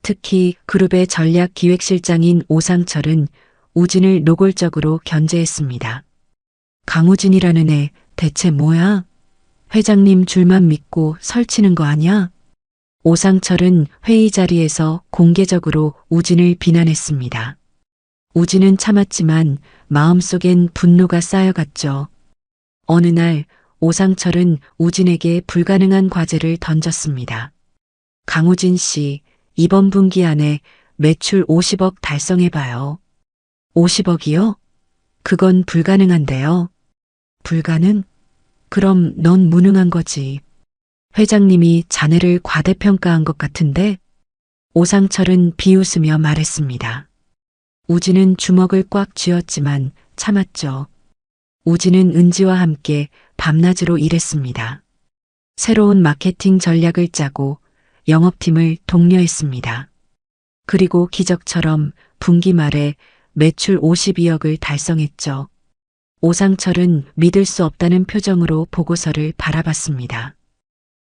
특히 그룹의 전략기획실장인 오상철은 우진을 노골적으로 견제했습니다. 강우진이라는 애 대체 뭐야? 회장님 줄만 믿고 설치는 거 아냐? 오상철은 회의 자리에서 공개적으로 우진을 비난했습니다. 우진은 참았지만 마음속엔 분노가 쌓여갔죠. 어느 날 오상철은 우진에게 불가능한 과제를 던졌습니다. 강우진 씨, 이번 분기 안에 매출 50억 달성해봐요. 50억이요? 그건 불가능한데요. 불가능? 그럼 넌 무능한 거지. 회장님이 자네를 과대평가한 것 같은데? 오상철은 비웃으며 말했습니다. 우진은 주먹을 꽉 쥐었지만 참았죠. 우진은 은지와 함께 밤낮으로 일했습니다. 새로운 마케팅 전략을 짜고 영업팀을 독려했습니다. 그리고 기적처럼 분기 말에 매출 52억을 달성했죠. 오상철은 믿을 수 없다는 표정으로 보고서를 바라봤습니다.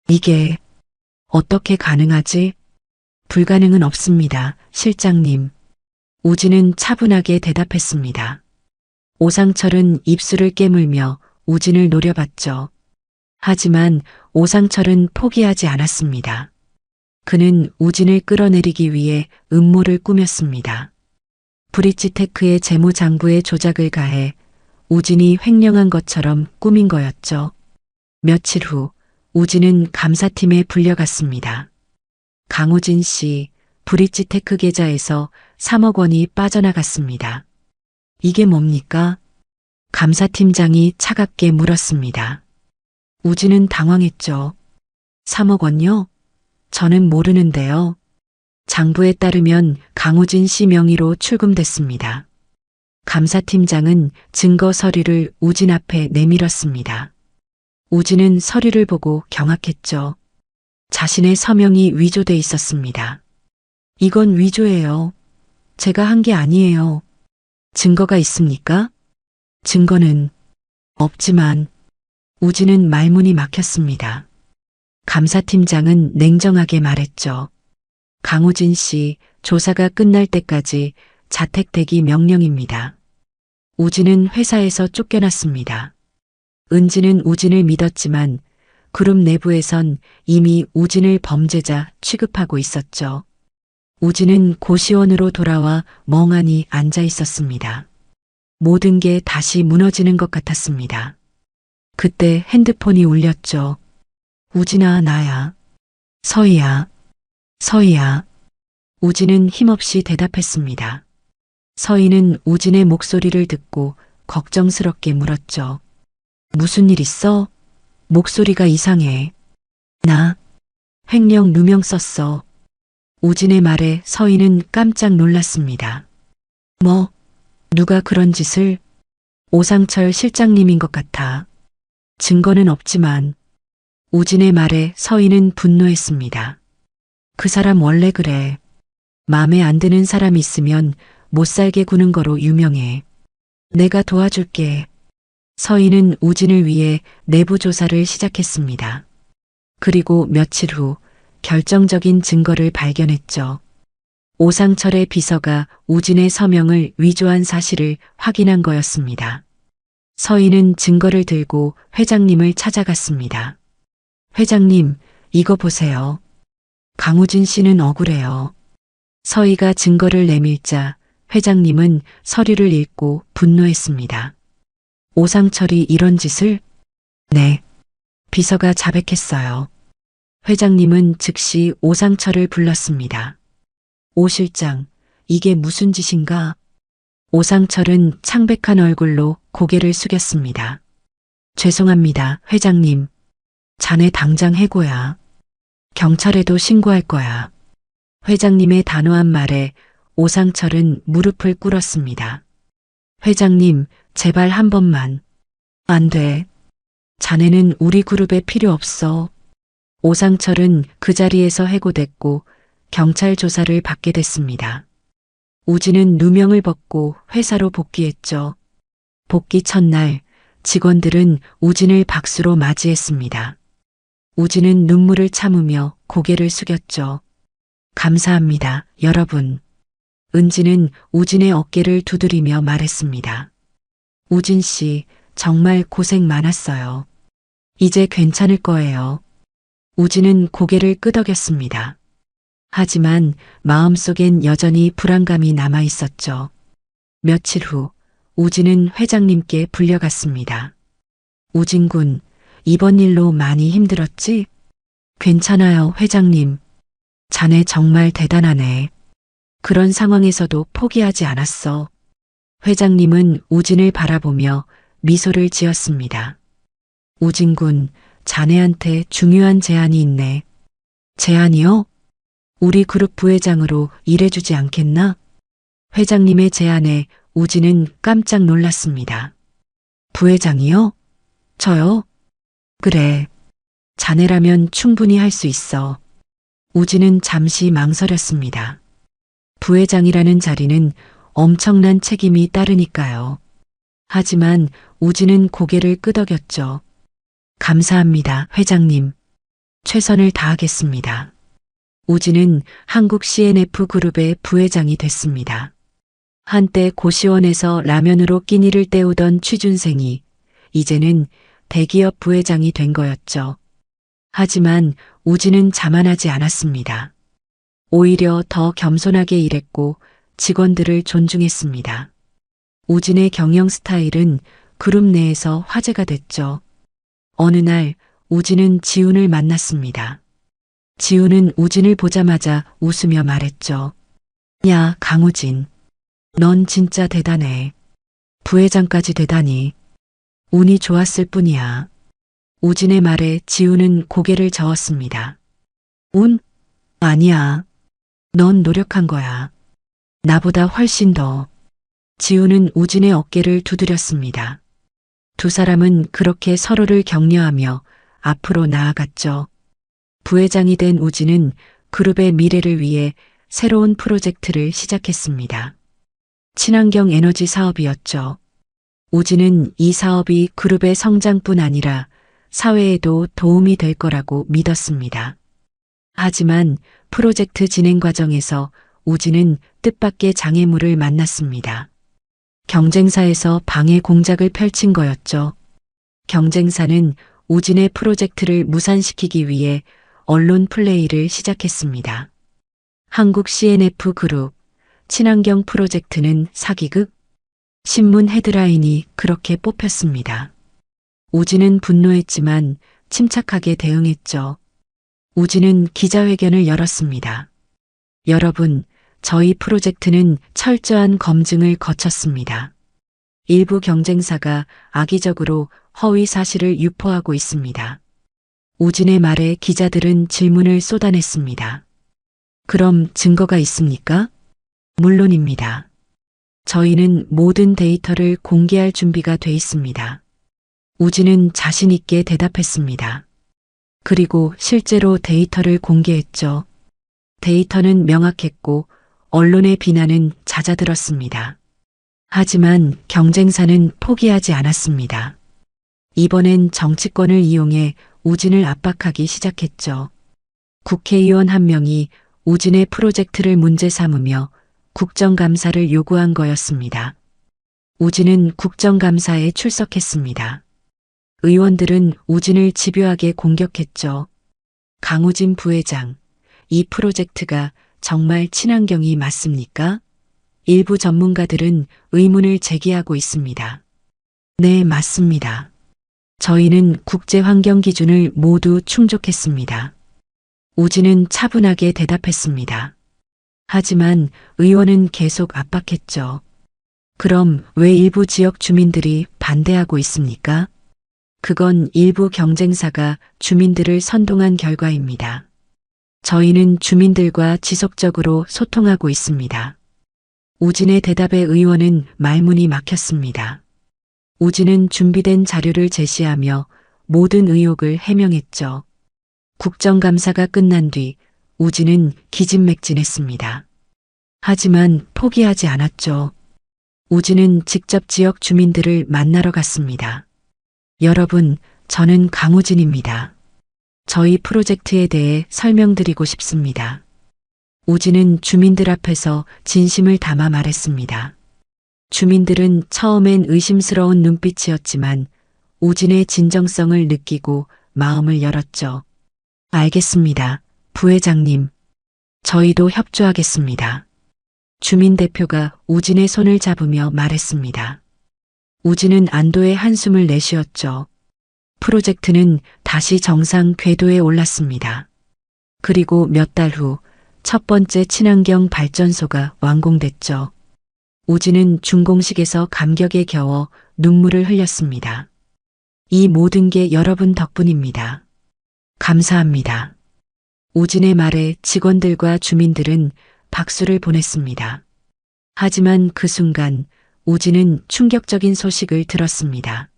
이게 어떻게 가능하지? 불가능은 없습니다, 실장님. 우진은 차분하게 대답했습니다. 오상철은 입술을 깨물며 우진을 노려봤죠. 하지만 오상철은 포기하지 않았습니다. 그는 우진을 끌어내리기 위해 음모를 꾸몄습니다. 브릿지테크의 재무장부에 조작을 가해 우진이 횡령한 것처럼 꾸민 거였죠. 며칠 후 우진은 감사팀에 불려갔습니다. 강우진 씨, 브릿지테크 계좌에서 3억 원이 빠져나갔습니다. 이게 뭡니까? 감사팀장이 차갑게 물었습니다. 우진은 당황했죠. 3억 원요? 저는 모르는데요. 장부에 따르면 강우진 씨 명의로 출금됐습니다. 감사팀장은 증거 서류를 우진 앞에 내밀었습니다. 우진은 서류를 보고 경악했죠. 자신의 서명이 위조돼 있었습니다. 이건 위조예요. 제가 한 게 아니에요. 증거가 있습니까? 증거는 없지만 우진은 말문이 막혔습니다. 감사팀장은 냉정하게 말했죠. 강우진 씨, 조사가 끝날 때까지 자택 대기 명령입니다. 우진은 회사에서 쫓겨났습니다. 은지는 우진을 믿었지만 그룹 내부에선 이미 우진을 범죄자 취급하고 있었죠. 우진은 고시원으로 돌아와 멍하니 앉아 있었습니다. 모든 게 다시 무너지는 것 같았습니다. 그때 핸드폰이 울렸죠. 우진아, 나야. 서희야. 서희야. 우진은 힘없이 대답했습니다. 서희는 우진의 목소리를 듣고 걱정스럽게 물었죠. 무슨 일 있어? 목소리가 이상해. 나 횡령 누명 썼어. 우진의 말에 서희는 깜짝 놀랐습니다. 뭐? 누가 그런 짓을? 오상철 실장님인 것 같아. 증거는 없지만. 우진의 말에 서희는 분노했습니다. 그 사람 원래 그래. 마음에 안 드는 사람 있으면 못 살게 구는 거로 유명해. 내가 도와줄게. 서희는 우진을 위해 내부 조사를 시작했습니다. 그리고 며칠 후 결정적인 증거를 발견했죠. 오상철의 비서가 우진의 서명을 위조한 사실을 확인한 거였습니다. 서희는 증거를 들고 회장님을 찾아갔습니다. 회장님, 이거 보세요. 강우진 씨는 억울해요. 서희가 증거를 내밀자 회장님은 서류를 읽고 분노했습니다. 오상철이 이런 짓을? 네. 비서가 자백했어요. 회장님은 즉시 오상철을 불렀습니다. 오 실장, 이게 무슨 짓인가? 오상철은 창백한 얼굴로 고개를 숙였습니다. 죄송합니다, 회장님. 자네 당장 해고야. 경찰에도 신고할 거야. 회장님의 단호한 말에 오상철은 무릎을 꿇었습니다. 회장님, 제발 한 번만. 안 돼. 자네는 우리 그룹에 필요 없어. 오상철은 그 자리에서 해고됐고 경찰 조사를 받게 됐습니다. 우진은 누명을 벗고 회사로 복귀했죠. 복귀 첫날 직원들은 우진을 박수로 맞이했습니다. 우진은 눈물을 참으며 고개를 숙였죠. 감사합니다, 여러분. 은지는 우진의 어깨를 두드리며 말했습니다. 우진 씨, 정말 고생 많았어요. 이제 괜찮을 거예요. 우진은 고개를 끄덕였습니다. 하지만 마음속엔 여전히 불안감이 남아 있었죠. 며칠 후 우진은 회장님께 불려갔습니다. 우진 군, 이번 일로 많이 힘들었지? 괜찮아요, 회장님. 자네 정말 대단하네. 그런 상황에서도 포기하지 않았어. 회장님은 우진을 바라보며 미소를 지었습니다. 우진 군, 자네한테 중요한 제안이 있네. 제안이요? 우리 그룹 부회장으로 일해주지 않겠나? 회장님의 제안에 우진은 깜짝 놀랐습니다. 부회장이요? 저요? 그래. 자네라면 충분히 할 수 있어. 우진은 잠시 망설였습니다. 부회장이라는 자리는 엄청난 책임이 따르니까요. 하지만 우진은 고개를 끄덕였죠. 감사합니다, 회장님. 최선을 다하겠습니다. 우진은 한국 CNF 그룹의 부회장이 됐습니다. 한때 고시원에서 라면으로 끼니를 때우던 취준생이 이제는 대기업 부회장이 된 거였죠. 하지만 우진은 자만하지 않았습니다. 오히려 더 겸손하게 일했고 직원들을 존중했습니다. 우진의 경영 스타일은 그룹 내에서 화제가 됐죠. 어느 날 우진은 지훈을 만났습니다. 지훈은 우진을 보자마자 웃으며 말했죠. 야, 강우진. 넌 진짜 대단해. 부회장까지 되다니. 운이 좋았을 뿐이야. 우진의 말에 지훈은 고개를 저었습니다. 운? 아니야. 넌 노력한 거야. 나보다 훨씬 더. 지훈은 우진의 어깨를 두드렸습니다. 두 사람은 그렇게 서로를 격려하며 앞으로 나아갔죠. 부회장이 된 우진은 그룹의 미래를 위해 새로운 프로젝트를 시작했습니다. 친환경 에너지 사업이었죠. 우진은 이 사업이 그룹의 성장뿐 아니라 사회에도 도움이 될 거라고 믿었습니다. 하지만 프로젝트 진행 과정에서 우진은 뜻밖의 장애물을 만났습니다. 경쟁사에서 방해 공작을 펼친 거였죠. 경쟁사는 우진의 프로젝트를 무산시키기 위해 언론 플레이를 시작했습니다. 한국 CNF 그룹 친환경 프로젝트는 사기극? 신문 헤드라인이 그렇게 뽑혔습니다. 우진은 분노했지만 침착하게 대응했죠. 우진은 기자회견을 열었습니다. 여러분, 저희 프로젝트는 철저한 검증을 거쳤습니다. 일부 경쟁사가 악의적으로 허위 사실을 유포하고 있습니다. 우진의 말에 기자들은 질문을 쏟아냈습니다. 그럼 증거가 있습니까? 물론입니다. 저희는 모든 데이터를 공개할 준비가 돼 있습니다. 우진은 자신 있게 대답했습니다. 그리고 실제로 데이터를 공개했죠. 데이터는 명확했고 언론의 비난은 잦아들었습니다. 하지만 경쟁사는 포기하지 않았습니다. 이번엔 정치권을 이용해 우진을 압박하기 시작했죠. 국회의원 한 명이 우진의 프로젝트를 문제 삼으며 국정감사를 요구한 거였습니다. 우진은 국정감사에 출석했습니다. 의원들은 우진을 집요하게 공격했죠. 강우진 부회장, 이 프로젝트가 정말 친환경이 맞습니까? 일부 전문가들은 의문을 제기하고 있습니다. 네, 맞습니다. 저희는 국제 환경 기준을 모두 충족했습니다. 우진은 차분하게 대답했습니다. 하지만 의원은 계속 압박했죠. 그럼 왜 일부 지역 주민들이 반대하고 있습니까? 그건 일부 경쟁사가 주민들을 선동한 결과입니다. 저희는 주민들과 지속적으로 소통하고 있습니다. 우진의 대답에 의원은 말문이 막혔습니다. 우진은 준비된 자료를 제시하며 모든 의혹을 해명했죠. 국정감사가 끝난 뒤 우진은 기진맥진했습니다. 하지만 포기하지 않았죠. 우진은 직접 지역 주민들을 만나러 갔습니다. 여러분, 저는 강우진입니다. 저희 프로젝트에 대해 설명드리고 싶습니다. 우진은 주민들 앞에서 진심을 담아 말했습니다. 주민들은 처음엔 의심스러운 눈빛이었지만 우진의 진정성을 느끼고 마음을 열었죠. 알겠습니다, 부회장님. 저희도 협조하겠습니다. 주민 대표가 우진의 손을 잡으며 말했습니다. 우진은 안도의 한숨을 내쉬었죠. 프로젝트는 다시 정상 궤도에 올랐습니다. 그리고 몇 달 후 첫 번째 친환경 발전소가 완공됐죠. 우진은 준공식에서 감격에 겨워 눈물을 흘렸습니다. 이 모든 게 여러분 덕분입니다. 감사합니다. 우진의 말에 직원들과 주민들은 박수를 보냈습니다. 하지만 그 순간 우진은 충격적인 소식을 들었습니다.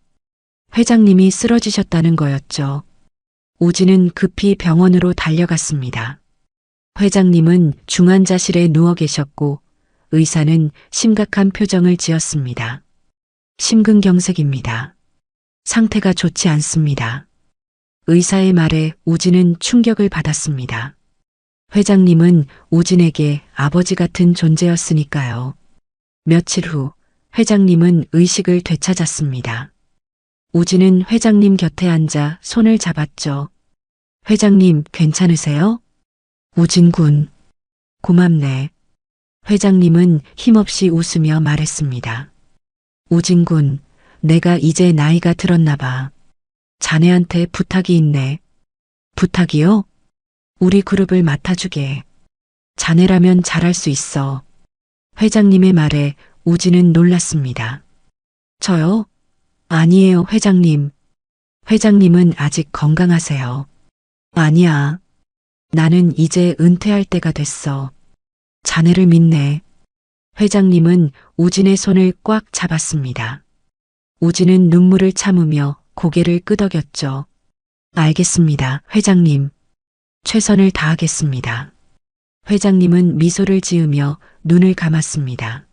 회장님이 쓰러지셨다는 거였죠. 우진은 급히 병원으로 달려갔습니다. 회장님은 중환자실에 누워 계셨고 의사는 심각한 표정을 지었습니다. 심근경색입니다. 상태가 좋지 않습니다. 의사의 말에 우진은 충격을 받았습니다. 회장님은 우진에게 아버지 같은 존재였으니까요. 며칠 후 회장님은 의식을 되찾았습니다. 우진은 회장님 곁에 앉아 손을 잡았죠. 회장님 괜찮으세요? 우진군, 고맙네. 회장님은 힘없이 웃으며 말했습니다. 우진군, 내가 이제 나이가 들었나 봐. 자네한테 부탁이 있네. 부탁이요? 우리 그룹을 맡아주게. 자네라면 잘할 수 있어. 회장님의 말에 우진은 놀랐습니다. 저요? 아니에요, 회장님. 회장님은 아직 건강하세요. 아니야. 나는 이제 은퇴할 때가 됐어. 자네를 믿네. 회장님은 우진의 손을 꽉 잡았습니다. 우진은 눈물을 참으며 고개를 끄덕였죠. 알겠습니다, 회장님. 최선을 다하겠습니다. 회장님은 미소를 지으며 눈을 감았습니다.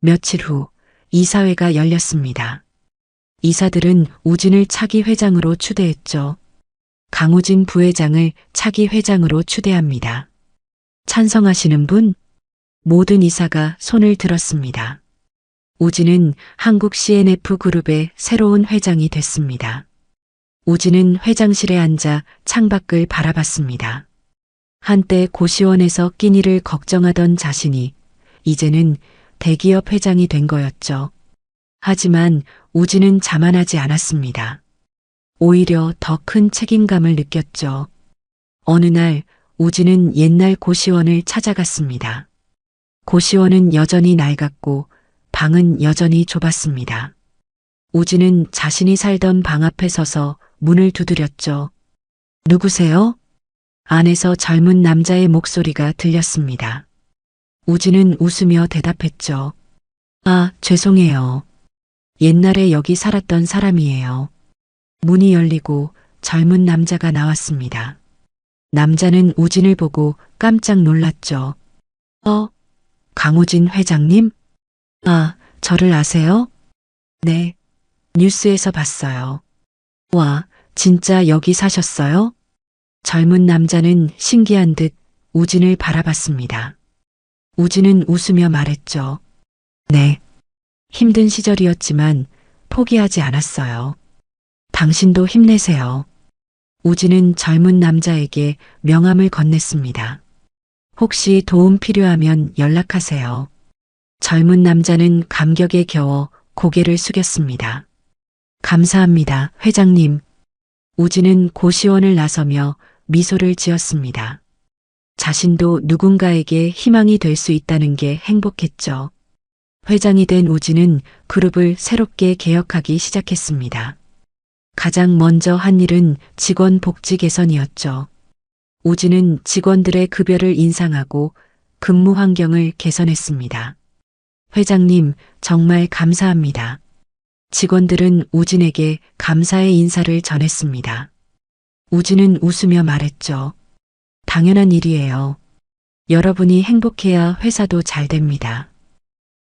며칠 후 이사회가 열렸습니다. 이사들은 우진을 차기 회장으로 추대했죠. 강우진 부회장을 차기 회장으로 추대합니다. 찬성하시는 분? 모든 이사가 손을 들었습니다. 우진은 한국 CNF 그룹의 새로운 회장이 됐습니다. 우진은 회장실에 앉아 창밖을 바라봤습니다. 한때 고시원에서 끼니를 걱정하던 자신이 이제는 대기업 회장이 된 거였죠. 하지만 우진은 자만하지 않았습니다. 오히려 더 큰 책임감을 느꼈죠. 어느 날 우진은 옛날 고시원을 찾아갔습니다. 고시원은 여전히 낡았고 방은 여전히 좁았습니다. 우진은 자신이 살던 방 앞에 서서 문을 두드렸죠. 누구세요? 안에서 젊은 남자의 목소리가 들렸습니다. 우진은 웃으며 대답했죠. 아, 죄송해요. 옛날에 여기 살았던 사람이에요. 문이 열리고 젊은 남자가 나왔습니다. 남자는 우진을 보고 깜짝 놀랐죠. 강우진 회장님? 아, 저를 아세요? 네, 뉴스에서 봤어요. 와, 진짜 여기 사셨어요? 젊은 남자는 신기한 듯 우진을 바라봤습니다. 우진은 웃으며 말했죠. 네, 힘든 시절이었지만 포기하지 않았어요. 당신도 힘내세요. 우진은 젊은 남자에게 명함을 건넸습니다. 혹시 도움 필요하면 연락하세요. 젊은 남자는 감격에 겨워 고개를 숙였습니다. 감사합니다, 회장님. 우진은 고시원을 나서며 미소를 지었습니다. 자신도 누군가에게 희망이 될 수 있다는 게 행복했죠. 회장이 된 우진은 그룹을 새롭게 개혁하기 시작했습니다. 가장 먼저 한 일은 직원 복지 개선이었죠. 우진은 직원들의 급여를 인상하고 근무 환경을 개선했습니다. 회장님, 정말 감사합니다. 직원들은 우진에게 감사의 인사를 전했습니다. 우진은 웃으며 말했죠. 당연한 일이에요. 여러분이 행복해야 회사도 잘 됩니다.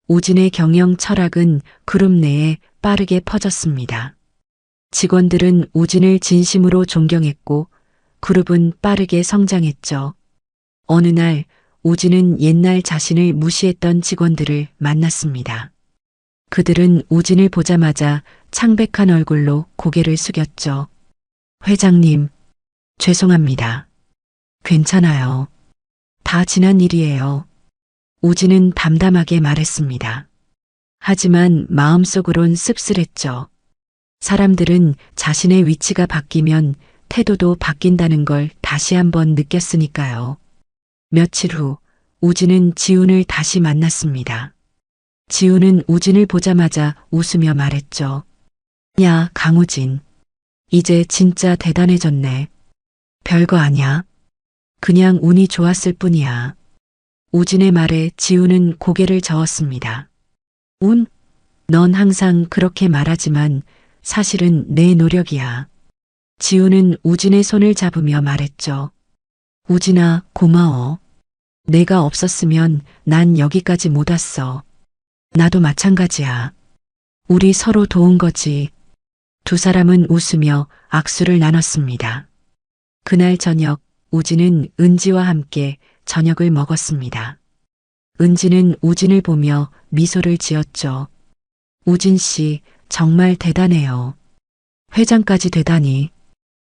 우진의 경영 철학은 그룹 내에 빠르게 퍼졌습니다. 직원들은 우진을 진심으로 존경했고 그룹은 빠르게 성장했죠. 어느 날 우진은 옛날 자신을 무시했던 직원들을 만났습니다. 그들은 우진을 보자마자 창백한 얼굴로 고개를 숙였죠. 회장님, 죄송합니다. 괜찮아요. 다 지난 일이에요. 우진은 담담하게 말했습니다. 하지만 마음속으론 씁쓸했죠. 사람들은 자신의 위치가 바뀌면 태도도 바뀐다는 걸 다시 한번 느꼈으니까요. 며칠 후 우진은 지훈을 다시 만났습니다. 지훈은 우진을 보자마자 웃으며 말했죠. 야, 강우진. 이제 진짜 대단해졌네. 별거 아냐. 그냥 운이 좋았을 뿐이야. 우진의 말에 지훈은 고개를 저었습니다. 운? 넌 항상 그렇게 말하지만 사실은 내 노력이야. 지훈은 우진의 손을 잡으며 말했죠. 우진아, 고마워. 내가 없었으면 난 여기까지 못 왔어. 나도 마찬가지야. 우리 서로 도운 거지. 두 사람은 웃으며 악수를 나눴습니다. 그날 저녁 우진은 은지와 함께 저녁을 먹었습니다. 은지는 우진을 보며 미소를 지었죠. 우진 씨, 정말 대단해요. 회장까지 되다니.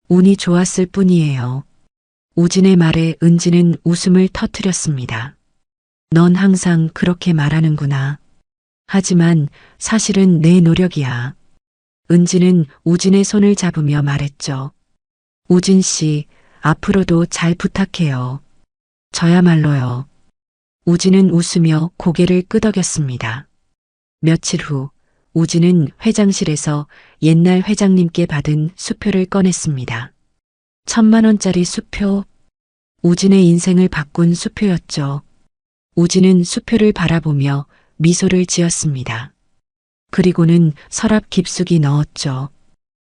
운이 좋았을 뿐이에요. 우진의 말에 은지는 웃음을 터뜨렸습니다. 넌 항상 그렇게 말하는구나. 하지만 사실은 내 노력이야. 은지는 우진의 손을 잡으며 말했죠. 우진 씨, 앞으로도 잘 부탁해요. 저야말로요. 우진은 웃으며 고개를 끄덕였습니다. 며칠 후 우진은 회장실에서 옛날 회장님께 받은 수표를 꺼냈습니다. 1,000만 원짜리 수표. 우진의 인생을 바꾼 수표였죠. 우진은 수표를 바라보며 미소를 지었습니다. 그리고는 서랍 깊숙이 넣었죠.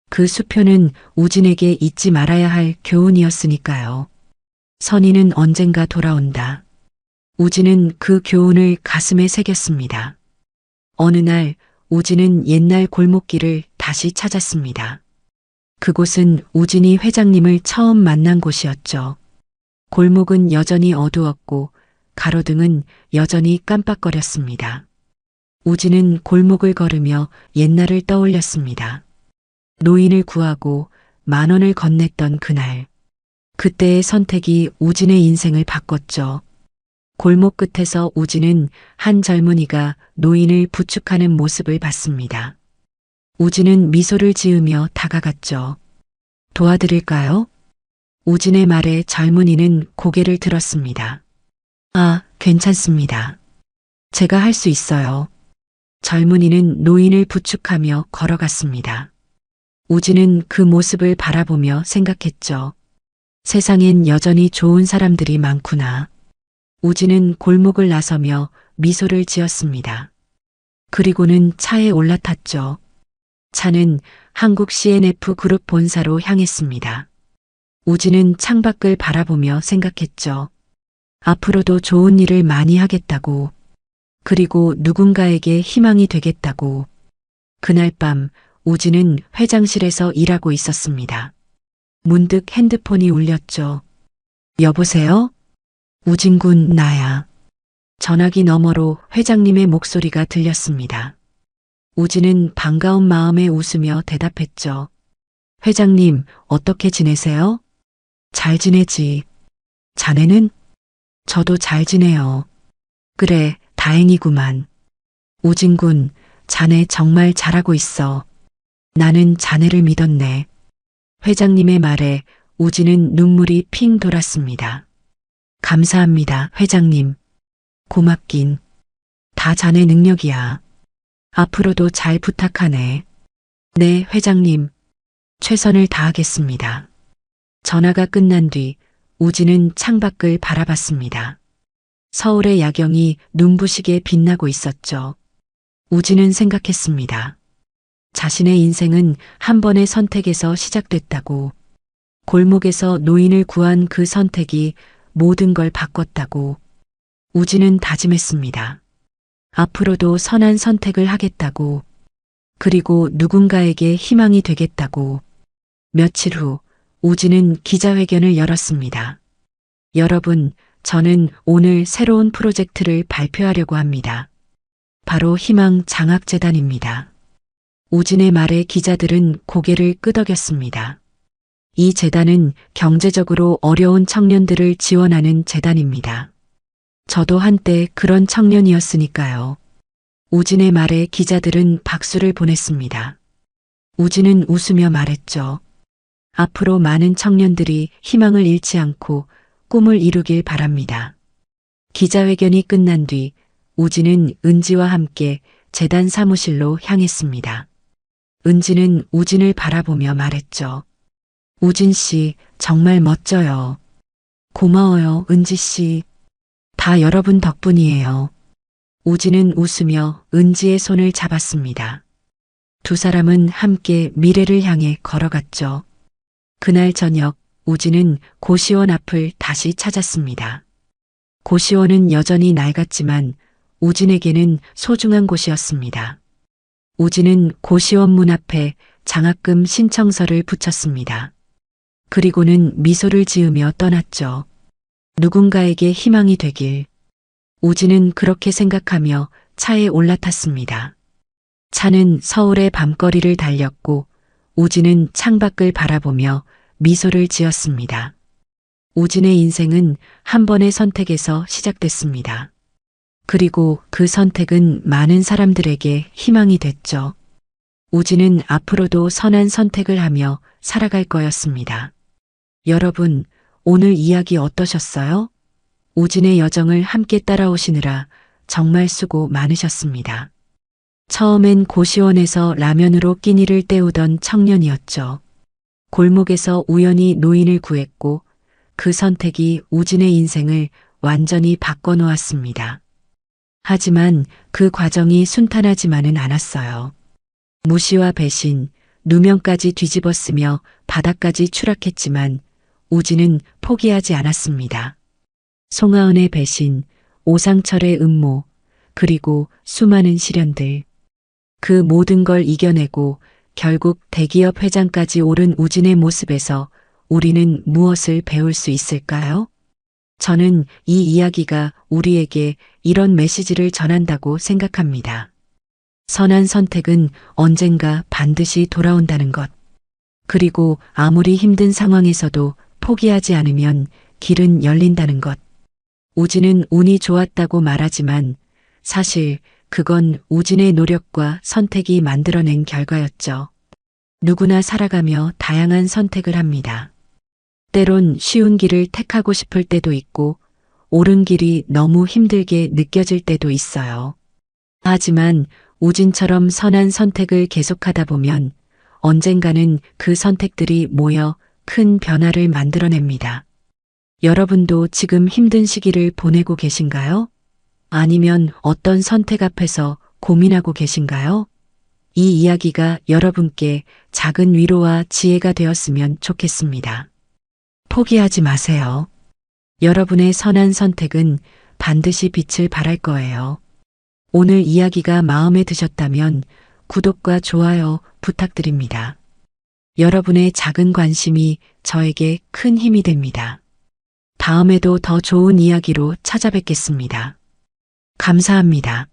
그 수표는 우진에게 잊지 말아야 할 교훈이었으니까요. 선의는 언젠가 돌아온다. 우진은 그 교훈을 가슴에 새겼습니다. 어느 날 우진은 옛날 골목길을 다시 찾았습니다. 그곳은 우진이 회장님을 처음 만난 곳이었죠. 골목은 여전히 어두웠고 가로등은 여전히 깜빡거렸습니다. 우진은 골목을 걸으며 옛날을 떠올렸습니다. 노인을 구하고 10,000원을 건넸던 그날. 그때의 선택이 우진의 인생을 바꿨죠. 골목 끝에서 우진은 한 젊은이가 노인을 부축하는 모습을 봤습니다. 우진은 미소를 지으며 다가갔죠. 도와드릴까요? 우진의 말에 젊은이는 고개를 들었습니다. 아, 괜찮습니다. 제가 할 수 있어요. 젊은이는 노인을 부축하며 걸어갔습니다. 우진은 그 모습을 바라보며 생각했죠. 세상엔 여전히 좋은 사람들이 많구나. 우진은 골목을 나서며 미소를 지었습니다. 그리고는 차에 올라탔죠. 차는 한국 CNF 그룹 본사로 향했습니다. 우진은 창밖을 바라보며 생각했죠. 앞으로도 좋은 일을 많이 하겠다고. 그리고 누군가에게 희망이 되겠다고. 그날 밤 우진은 회장실에서 일하고 있었습니다. 문득 핸드폰이 울렸죠. 여보세요? 우진군, 나야. 전화기 너머로 회장님의 목소리가 들렸습니다. 우진은 반가운 마음에 웃으며 대답했죠. 회장님, 어떻게 지내세요? 잘 지내지. 자네는? 저도 잘 지내요. 그래, 다행이구만. 우진군, 자네 정말 잘하고 있어. 나는 자네를 믿었네. 회장님의 말에 우진은 눈물이 핑 돌았습니다. 감사합니다, 회장님. 고맙긴. 다 자네 능력이야. 앞으로도 잘 부탁하네. 네, 회장님. 최선을 다하겠습니다. 전화가 끝난 뒤 우진은 창밖을 바라봤습니다. 서울의 야경이 눈부시게 빛나고 있었죠. 우진은 생각했습니다. 자신의 인생은 한 번의 선택에서 시작됐다고. 골목에서 노인을 구한 그 선택이 모든 걸 바꿨다고. 우진은 다짐했습니다. 앞으로도 선한 선택을 하겠다고. 그리고 누군가에게 희망이 되겠다고. 며칠 후 우진은 기자회견을 열었습니다. 여러분, 저는 오늘 새로운 프로젝트를 발표하려고 합니다. 바로 희망장학재단입니다. 우진의 말에 기자들은 고개를 끄덕였습니다. 이 재단은 경제적으로 어려운 청년들을 지원하는 재단입니다. 저도 한때 그런 청년이었으니까요. 우진의 말에 기자들은 박수를 보냈습니다. 우진은 웃으며 말했죠. 앞으로 많은 청년들이 희망을 잃지 않고 꿈을 이루길 바랍니다. 기자회견이 끝난 뒤 우진은 은지와 함께 재단 사무실로 향했습니다. 은지는 우진을 바라보며 말했죠. 우진 씨, 정말 멋져요. 고마워요, 은지 씨. 다 여러분 덕분이에요. 우진은 웃으며 은지의 손을 잡았습니다. 두 사람은 함께 미래를 향해 걸어갔죠. 그날 저녁 우진은 고시원 앞을 다시 찾았습니다. 고시원은 여전히 낡았지만 우진에게는 소중한 곳이었습니다. 우진은 고시원 문 앞에 장학금 신청서를 붙였습니다. 그리고는 미소를 지으며 떠났죠. 누군가에게 희망이 되길. 우진은 그렇게 생각하며 차에 올라탔습니다. 차는 서울의 밤거리를 달렸고 우진은 창밖을 바라보며 미소를 지었습니다. 우진의 인생은 한 번의 선택에서 시작됐습니다. 그리고 그 선택은 많은 사람들에게 희망이 됐죠. 우진은 앞으로도 선한 선택을 하며 살아갈 거였습니다. 여러분, 오늘 이야기 어떠셨어요? 우진의 여정을 함께 따라오시느라 정말 수고 많으셨습니다. 처음엔 고시원에서 라면으로 끼니를 때우던 청년이었죠. 골목에서 우연히 노인을 구했고 그 선택이 우진의 인생을 완전히 바꿔놓았습니다. 하지만 그 과정이 순탄하지만은 않았어요. 무시와 배신, 누명까지 뒤집어쓰며 바닥까지 추락했지만 우진은 포기하지 않았습니다. 송하은의 배신, 오상철의 음모, 그리고 수많은 시련들. 그 모든 걸 이겨내고 결국 대기업 회장까지 오른 우진의 모습에서 우리는 무엇을 배울 수 있을까요? 저는 이 이야기가 우리에게 이런 메시지를 전한다고 생각합니다. 선한 선택은 언젠가 반드시 돌아온다는 것. 그리고 아무리 힘든 상황에서도 포기하지 않으면 길은 열린다는 것. 우진은 운이 좋았다고 말하지만 사실 그건 우진의 노력과 선택이 만들어낸 결과였죠. 누구나 살아가며 다양한 선택을 합니다. 때론 쉬운 길을 택하고 싶을 때도 있고 옳은 길이 너무 힘들게 느껴질 때도 있어요. 하지만 우진처럼 선한 선택을 계속하다 보면 언젠가는 그 선택들이 모여 큰 변화를 만들어냅니다. 여러분도 지금 힘든 시기를 보내고 계신가요? 아니면 어떤 선택 앞에서 고민하고 계신가요? 이 이야기가 여러분께 작은 위로와 지혜가 되었으면 좋겠습니다. 포기하지 마세요. 여러분의 선한 선택은 반드시 빛을 발할 거예요. 오늘 이야기가 마음에 드셨다면 구독과 좋아요 부탁드립니다. 여러분의 작은 관심이 저에게 큰 힘이 됩니다. 다음에도 더 좋은 이야기로 찾아뵙겠습니다. 감사합니다.